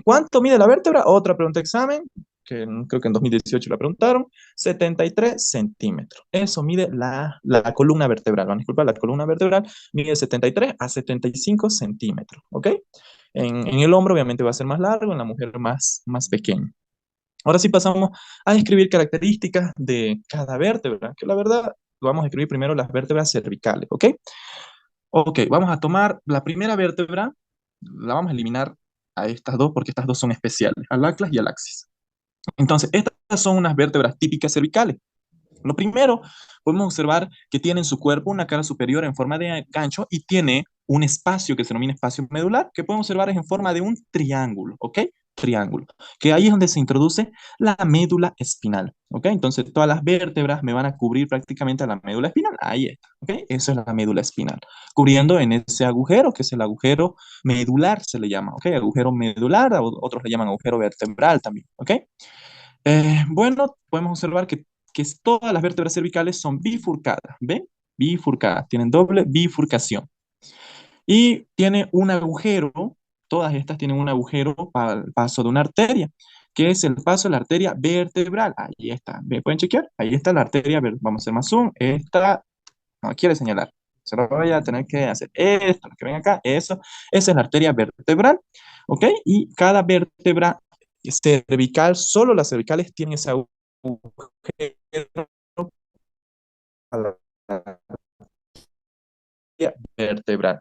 ¿Cuánto mide la vértebra? Otra pregunta de examen, que creo que en 2018 la preguntaron, 73 centímetros. Eso mide la columna vertebral. Van a disculpar, la columna vertebral mide 73 a 75 centímetros. ¿Ok? En el hombro obviamente va a ser más largo, en la mujer más pequeño. Ahora sí pasamos a describir características de cada vértebra, que la verdad lo vamos a escribir primero las vértebras cervicales, ¿ok? Ok, vamos a tomar la primera vértebra, la vamos a eliminar a estas dos porque estas dos son especiales, al atlas y al axis. Entonces, estas son unas vértebras típicas cervicales. Lo primero, podemos observar que tiene en su cuerpo una cara superior en forma de gancho y tiene un espacio que se denomina espacio medular, que podemos observar es en forma de un triángulo, ¿ok? Triángulo, que ahí es donde se introduce la médula espinal, ¿ok? Entonces todas las vértebras me van a cubrir prácticamente a la médula espinal, ahí está, ¿ok? Eso es la médula espinal, cubriendo en ese agujero, que es el agujero medular, se le llama, ¿ok? Agujero medular, otros le llaman agujero vertebral también, ¿ok? Bueno, podemos observar que todas las vértebras cervicales son bifurcadas, ¿ven? Bifurcadas, tienen doble bifurcación. Y tiene un agujero, todas estas tienen un agujero para el paso de una arteria, que es el paso de la arteria vertebral. Ahí está, ¿me pueden chequear? Ahí está la arteria, vamos a hacer más zoom. Esta no quiere señalar. Se lo voy a tener que hacer. Esto, lo que ven acá, eso, esa es la arteria vertebral, ¿ok? Y cada vértebra cervical, solo las cervicales tienen ese agujero a la arteria vertebral.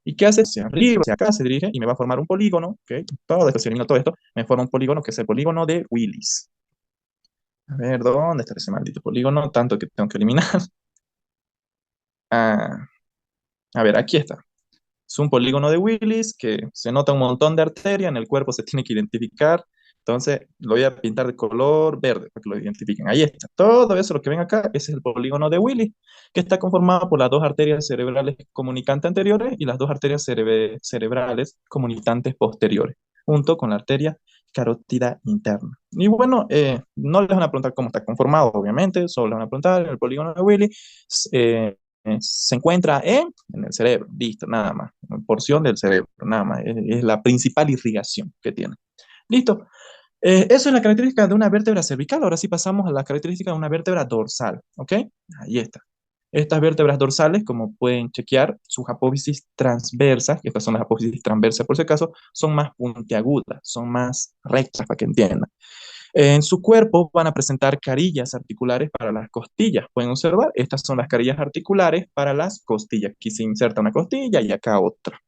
¿Y qué hace? Hacia arriba, hacia acá, se dirige y me va a formar un polígono, ¿ok? Todo esto, si elimino todo esto, me forma un polígono que es el polígono de Willis. A ver, ¿dónde está ese maldito polígono? Tanto que tengo que eliminar. Ah, a ver, aquí está. Es un polígono de Willis que se nota un montón de arteria, en el cuerpo se tiene que identificar. Entonces lo voy a pintar de color verde para que lo identifiquen. Ahí está. Todo eso, lo que ven acá, ese es el polígono de Willis, que está conformado por las dos arterias cerebrales comunicantes anteriores y las dos arterias cerebrales comunicantes posteriores, junto con la arteria carótida interna. Y bueno, no les van a preguntar cómo está conformado, obviamente, solo les van a preguntar en el polígono de Willis. Se encuentra en el cerebro, listo, nada más, una porción del cerebro, nada más, es la principal irrigación que tiene. Listo. Eso es la característica de una vértebra cervical. Ahora sí pasamos a la característica de una vértebra dorsal, ¿ok? Ahí está. Estas vértebras dorsales, como pueden chequear, sus apófisis transversas, que estas son las apófisis transversas por si acaso, son más puntiagudas, son más rectas para que entiendan. En su cuerpo van a presentar carillas articulares para las costillas. Pueden observar, estas son las carillas articulares para las costillas. Aquí se inserta una costilla y acá otra.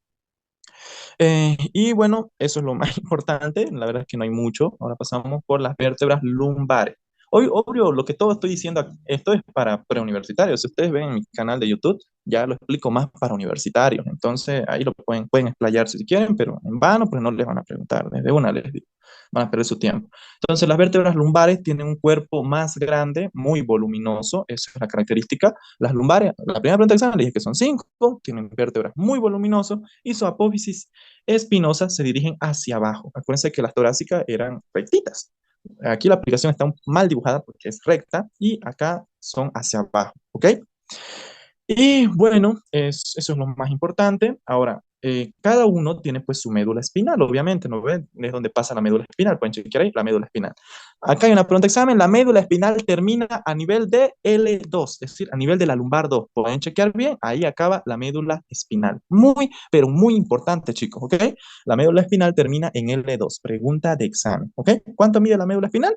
Y bueno, eso es lo más importante. La verdad es que no hay mucho. Ahora pasamos por las vértebras lumbares. Hoy, obvio, lo que todo estoy diciendo, esto es para preuniversitarios. Si ustedes ven en mi canal de YouTube, ya lo explico más para universitarios. Entonces, ahí lo pueden explayarse si quieren, pero en vano, pues no les van a preguntar. Desde una les digo, van a perder su tiempo. Entonces, las vértebras lumbares tienen un cuerpo más grande, muy voluminoso. Esa es la característica. Las lumbares, la primera pregunta que examen, le dije que son 5, tienen vértebras muy voluminosos y su apófisis espinosas se dirigen hacia abajo. Acuérdense que las torácicas eran rectitas. Aquí la aplicación está mal dibujada porque es recta y acá son hacia abajo, ¿ok? Y bueno, eso es lo más importante. Ahora, cada uno tiene pues su médula espinal, obviamente, ¿no ven? Es donde pasa la médula espinal, pueden chequear ahí, la médula espinal. Acá hay una pregunta de examen, la médula espinal termina a nivel de L2, es decir, a nivel de la lumbar 2. Pueden chequear bien, ahí acaba la médula espinal. Muy, pero muy importante, chicos, ¿ok? La médula espinal termina en L2, pregunta de examen, ¿ok? ¿Cuánto mide la médula espinal?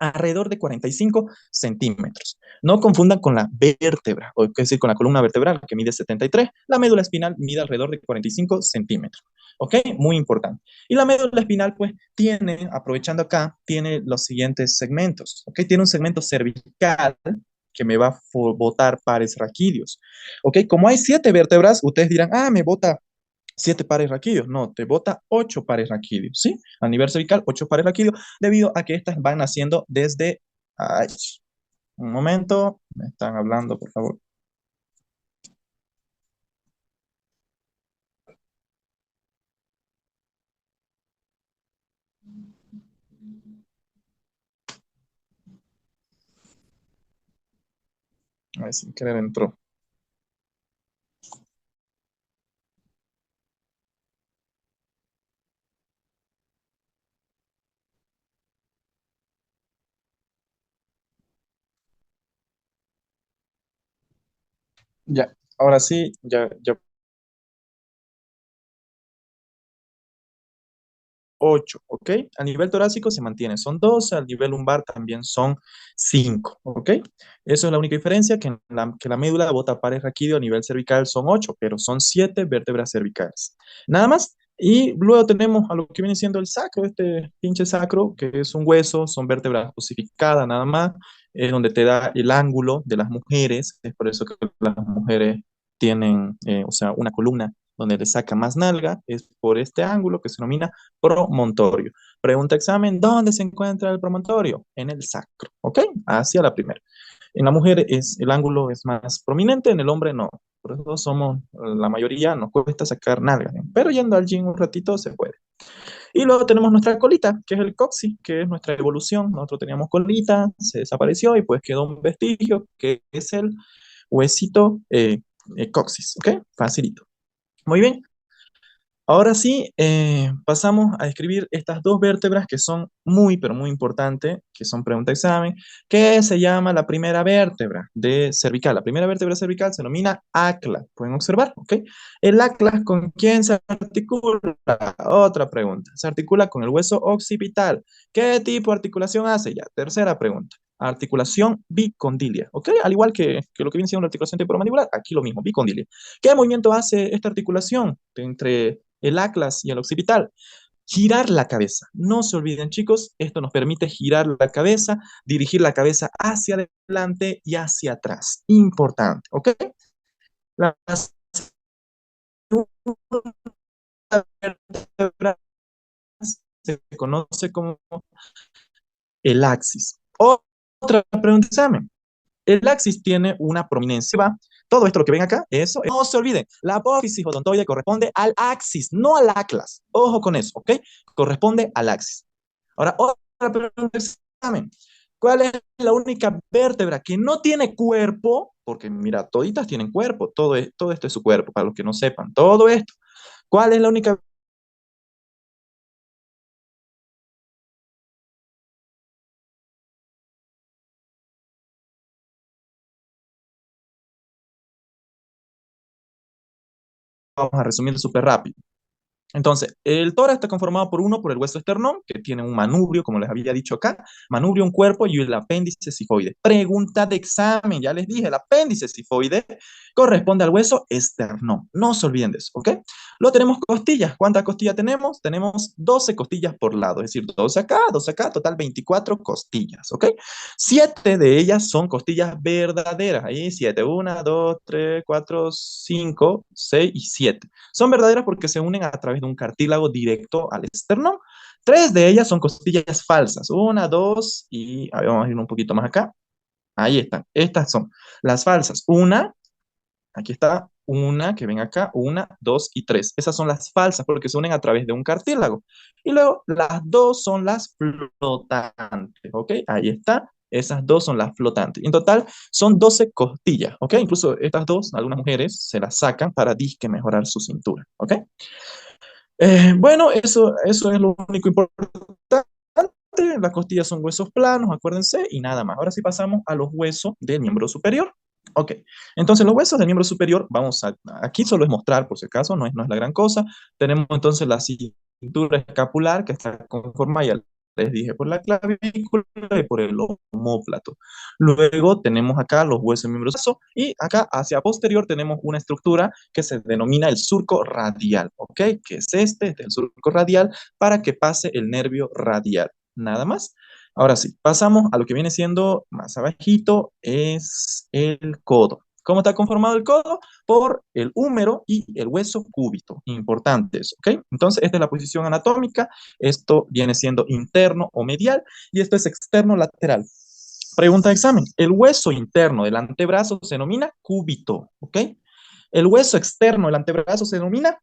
Alrededor de 45 centímetros. No confundan con la vértebra, o es decir, con la columna vertebral que mide 73. La médula espinal mide alrededor de 45 centímetros. ¿Ok? Muy importante. Y la médula espinal, pues, tiene, aprovechando acá, tiene los siguientes segmentos. ¿Ok? Tiene un segmento cervical que me va a botar pares raquídeos. ¿Ok? Como hay 7 vértebras, ustedes dirán, me bota 7 pares raquídeos. No, te bota 8 pares raquídeos, ¿sí? A nivel cervical, 8 pares raquídeos, debido a que estas van naciendo desde... Ay, un momento, me están hablando, por favor. A ver, sin querer entró. Ya, ahora sí, ya 8, ¿ok? A nivel torácico se mantiene, son 12, al nivel lumbar también son 5, ¿ok? Eso es la única diferencia, que la médula bota pares raquídeos a nivel cervical son 8, pero son 7 vértebras cervicales. Nada más. Y luego tenemos a lo que viene siendo el sacro, este pinche sacro, que es un hueso, son vértebras osificadas nada más, es donde te da el ángulo de las mujeres, es por eso que las mujeres tienen, o sea, una columna donde le saca más nalga, es por este ángulo que se denomina promontorio. Pregunta examen, ¿dónde se encuentra el promontorio? En el sacro, ¿ok? Hacia la primera. En la mujer el ángulo es más prominente, en el hombre no. Por eso la mayoría nos cuesta sacar nalga, pero yendo al gym un ratito se puede. Y luego tenemos nuestra colita, que es el coxis, que es nuestra evolución. Nosotros teníamos colita, se desapareció y pues quedó un vestigio, que es el huesito coxis, ¿ok? Facilito. Muy bien. Ahora sí, pasamos a escribir estas dos vértebras que son muy, pero muy importantes, que son pregunta de examen, que se llama la primera vértebra de cervical. La primera vértebra cervical se denomina acla. Pueden observar, ¿ok? ¿El acla con quién se articula? Otra pregunta. Se articula con el hueso occipital. ¿Qué tipo de articulación hace? Ya, tercera pregunta. Articulación bicondilia, ¿ok? Al igual que lo que viene siendo la articulación temporomandibular, aquí lo mismo, bicondilia. ¿Qué movimiento hace esta articulación entre el atlas y el occipital? Girar la cabeza. No se olviden, chicos, esto nos permite girar la cabeza, dirigir la cabeza hacia adelante y hacia atrás. Importante, ¿ok? La segunda vértebra se conoce como el axis. Otra pregunta de examen. El axis tiene una prominencia. Todo esto lo que ven acá, eso, no se olviden, la apófisis odontoide corresponde al axis, no al atlas. Ojo con eso, ¿ok? Corresponde al axis. Ahora, otra pregunta de examen. ¿Cuál es la única vértebra que no tiene cuerpo? Porque mira, toditas tienen cuerpo, todo esto es su cuerpo, para los que no sepan, todo esto. ¿Cuál es la única? Vamos a resumir súper rápido. Entonces, el tórax está conformado por el hueso esternón, que tiene un manubrio, como les había dicho acá, manubrio, un cuerpo y el apéndice sifoide. Pregunta de examen, ya les dije, el apéndice sifoide corresponde al hueso esternón. No se olviden de eso, ¿ok? Luego tenemos costillas. ¿Cuántas costillas tenemos? Tenemos 12 costillas por lado, es decir, 12 acá, total 24 costillas, ¿ok? 7 de ellas son costillas verdaderas. Ahí 7, 1, 2, 3, 4, 5, 6 y 7. Son verdaderas porque se unen a través de un cartílago directo al esternón. 3 de ellas son costillas falsas. 1, 2 y a ver, vamos a ir un poquito más acá. Ahí están. Estas son las falsas. Una, aquí está, una que ven acá, 1, 2 y 3. Esas son las falsas porque se unen a través de un cartílago. Y luego las dos son las flotantes, ¿ok? Ahí está. Esas dos son las flotantes. En total son 12 costillas, ¿ok? Incluso estas dos, algunas mujeres se las sacan para disque mejorar su cintura, ¿ok? Bueno, eso es lo único importante. Las costillas son huesos planos, acuérdense, y nada más. Ahora sí pasamos a los huesos del miembro superior. Ok, entonces los huesos del miembro superior, aquí solo es mostrar por si acaso, no es la gran cosa. Tenemos entonces la cintura escapular que está conformada, ya les dije, por la clavícula y por el omóplato. Luego tenemos acá los huesos del miembro superior y acá hacia posterior tenemos una estructura que se denomina el surco radial, ¿ok? Que es este es el surco radial para que pase el nervio radial. Nada más. Ahora sí, pasamos a lo que viene siendo más abajito, es el codo. ¿Cómo está conformado el codo? Por el húmero y el hueso cúbito. Importante eso, ¿ok? Entonces, esta es la posición anatómica. Esto viene siendo interno o medial y esto es externo lateral. Pregunta de examen. El hueso interno del antebrazo se denomina cúbito, ¿ok? El hueso externo del antebrazo se denomina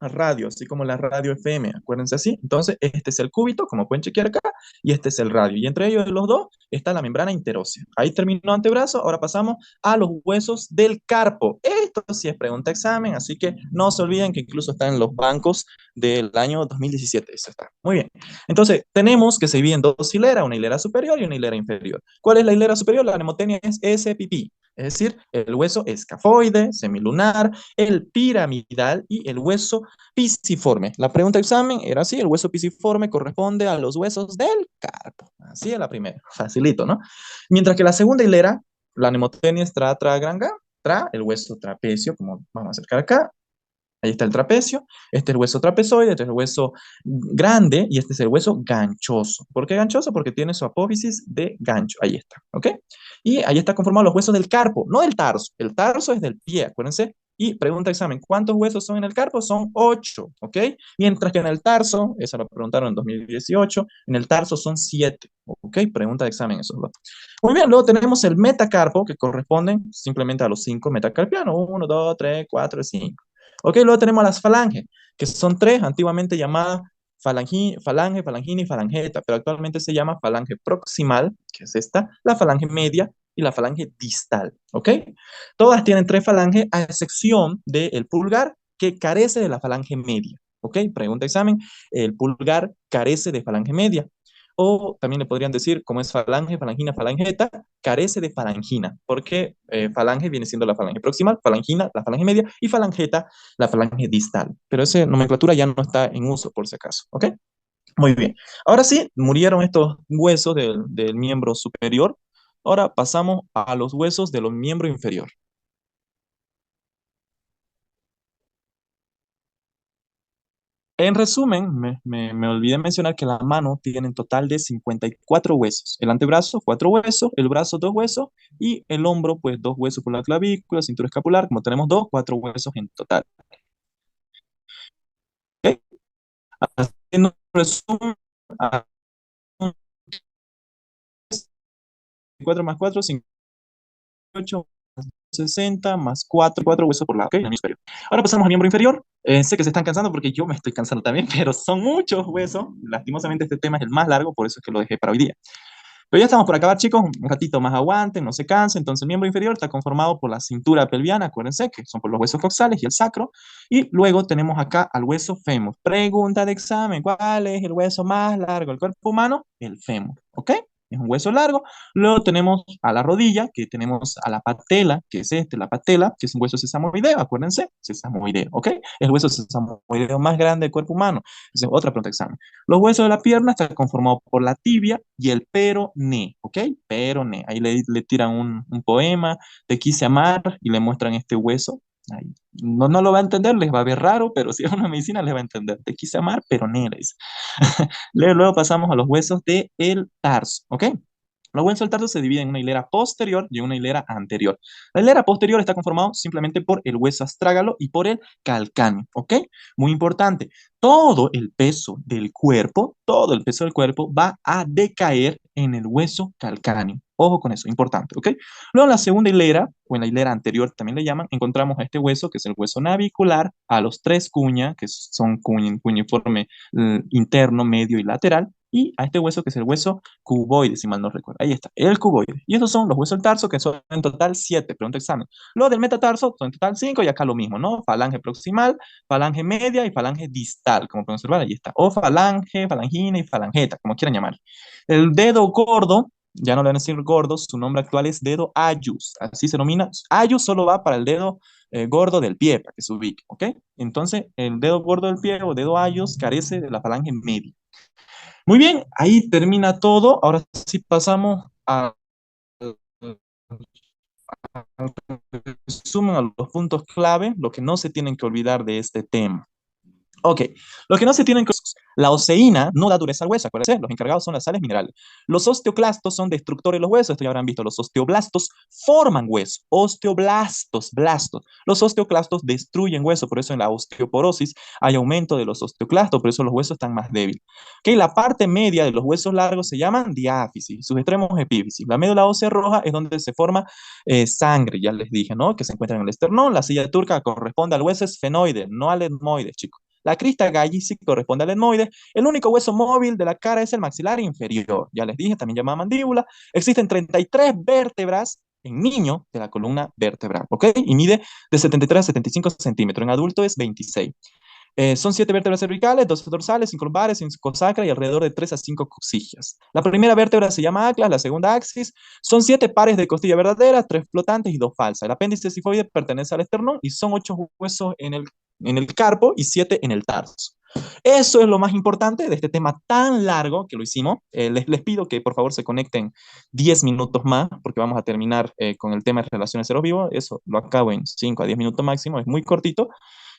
radio, así como la radio FM, acuérdense así. Entonces, este es el cúbito, como pueden chequear acá, y este es el radio. Y entre ellos los dos está la membrana interósea. Ahí terminó antebrazo, ahora pasamos a los huesos del carpo. Esto sí es pregunta examen, así que no se olviden que incluso está en los bancos del año 2017. Eso está. Muy bien. Entonces, tenemos que se divide en dos hileras, una hilera superior y una hilera inferior. ¿Cuál es la hilera superior? La mnemotecnia es SPP. Es decir, el hueso escafoide, semilunar, el piramidal y el hueso pisiforme. La pregunta de examen era así, el hueso pisiforme corresponde a los huesos del carpo. Así es la primera, facilito, ¿no? Mientras que la segunda hilera, la mnemotecnia es tra, tra, granga, tra, el hueso trapecio, como vamos a acercar acá. Ahí está el trapecio, este es el hueso trapezoide, este es el hueso grande y este es el hueso ganchoso. ¿Por qué ganchoso? Porque tiene su apófisis de gancho. Ahí está, ¿ok? Y ahí está conformado los huesos del carpo, no del tarso. El tarso es del pie, acuérdense. Y pregunta examen, ¿cuántos huesos son en el carpo? Son 8, ¿ok? Mientras que en el tarso, eso lo preguntaron en 2018, en el tarso son 7, ¿ok? Pregunta de examen, esos dos. Muy bien, luego tenemos el metacarpo, que corresponden simplemente a los 5 metacarpianos, 1, 2, 3, 4, 5. Ok, luego tenemos las falanges, que son 3, antiguamente llamadas falange, falangina y falangeta, pero actualmente se llama falange proximal, que es esta, la falange media y la falange distal, ¿ok? Todas tienen tres falanges, a excepción del pulgar, que carece de la falange media, ¿ok? Pregunta examen, el pulgar carece de falange media. O también le podrían decir, como es falange, falangina, falangeta, carece de falangina, porque falange viene siendo la falange proximal, falangina, la falange media, y falangeta, la falange distal. Pero esa nomenclatura ya no está en uso, por si acaso, ¿ok? Muy bien. Ahora sí, murieron estos huesos del miembro superior. Ahora pasamos a los huesos de los miembros inferior. En resumen, me olvidé mencionar que la mano tiene en total de 54 huesos. El antebrazo, 4 huesos, el brazo, 2 huesos, y el hombro, pues 2 huesos por la clavícula, cintura escapular, como tenemos 2, 4 huesos en total. ¿Ok? Haciendo un resumen, a 4 más 4, 58, 60 más 4 huesos por lado. ¿Ok? El miembro superior. Ahora pasamos al miembro inferior. Sé que se están cansando porque yo me estoy cansando también, pero son muchos huesos. Lastimosamente este tema es el más largo, por eso es que lo dejé para hoy día. Pero ya estamos por acabar, chicos. Un ratito más aguanten, no se cansen. Entonces, el miembro inferior está conformado por la cintura pelviana, acuérdense que son por los huesos coxales y el sacro. Y luego tenemos acá al hueso fémur. Pregunta de examen: ¿cuál es el hueso más largo del cuerpo humano? El fémur, ¿ok? Es un hueso largo. Luego tenemos a la rodilla, que tenemos a la patela, que es la patela, que es un hueso sesamoideo, acuérdense, sesamoideo, ¿ok? Es el hueso sesamoideo más grande del cuerpo humano. Esa es otra pregunta de examen. Los huesos de la pierna están conformados por la tibia y el peroné, ¿ok? Peroné. Ahí le tiran un poema, te quise amar, y le muestran este hueso. Ahí. No, no lo va a entender, les va a ver raro, pero si es una medicina les va a entender. Te quise amar, peroné, le dice. Luego pasamos a los huesos del tarso, ¿ok? Los huesos del tarso se dividen en una hilera posterior y una hilera anterior. La hilera posterior está conformada simplemente por el hueso astrágalo y por el calcáneo, ¿ok? Muy importante, todo el peso del cuerpo va a decaer en el hueso calcáneo. Ojo con eso, importante, ¿ok? Luego en la segunda hilera, o en la hilera anterior también le llaman, encontramos a este hueso que es el hueso navicular, a los tres cuñas, que son cuñiforme interno, medio y lateral, y a este hueso que es el hueso cuboide, si mal no recuerdo. Ahí está, el cuboide. Y esos son los huesos del tarso, que son en total 7, pregunta examen. Los del metatarso son en total 5, y acá lo mismo, ¿no? Falange proximal, falange media y falange distal, como pueden observar, ahí está. O falange, falangina y falangeta, como quieran llamar. El dedo gordo, ya no le van a decir gordo, su nombre actual es dedo ayus, así se denomina. Ayus solo va para el dedo gordo del pie, para que se ubique, ¿ok? Entonces, el dedo gordo del pie o dedo ayus carece de la falange media. Muy bien, ahí termina todo. Ahora sí pasamos al resumen, a los puntos clave, lo que no se tienen que olvidar de este tema. Ok, lo que no se tienen que... La oseína no da dureza al hueso, acuérdense, los encargados son las sales minerales. Los osteoclastos son destructores de los huesos, esto ya habrán visto. Los osteoblastos forman hueso, osteoblastos, blastos. Los osteoclastos destruyen hueso, por eso en la osteoporosis hay aumento de los osteoclastos, por eso los huesos están más débiles. Ok, la parte media de los huesos largos se llaman diáfisis, sus extremos epífisis. La médula ósea roja es donde se forma sangre, ya les dije, ¿no? Que se encuentra en el esternón. La silla turca corresponde al hueso esfenoide, no al etmoide, chicos. La crista galli sí corresponde al etmoide. El único hueso móvil de la cara es el maxilar inferior. Ya les dije, también llamada mandíbula. Existen 33 vértebras en niño de la columna vertebral, ¿ok? Y mide de 73 a 75 centímetros. En adulto es 26. Son 7 vértebras cervicales, 2 dorsales, 5 lumbares, 5 sacra y alrededor de 3 a 5 costillas. La primera vértebra se llama atlas, la segunda axis. Son 7 pares de costilla verdadera, 3 flotantes y 2 falsas. El apéndice cifoide pertenece al esternón y son 8 huesos en el carpo y 7 en el tarso. Eso es lo más importante de este tema tan largo que lo hicimos. Les pido que por favor se conecten 10 minutos más porque vamos a terminar con el tema de relaciones seres vivos. Eso lo acabo en 5 a 10 minutos máximo, es muy cortito.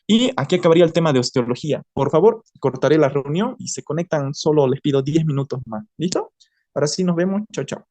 Y aquí acabaría el tema de osteología. Por favor, cortaré la reunión y se conectan, solo les pido 10 minutos más. ¿Listo? Ahora sí nos vemos. Chao, chao.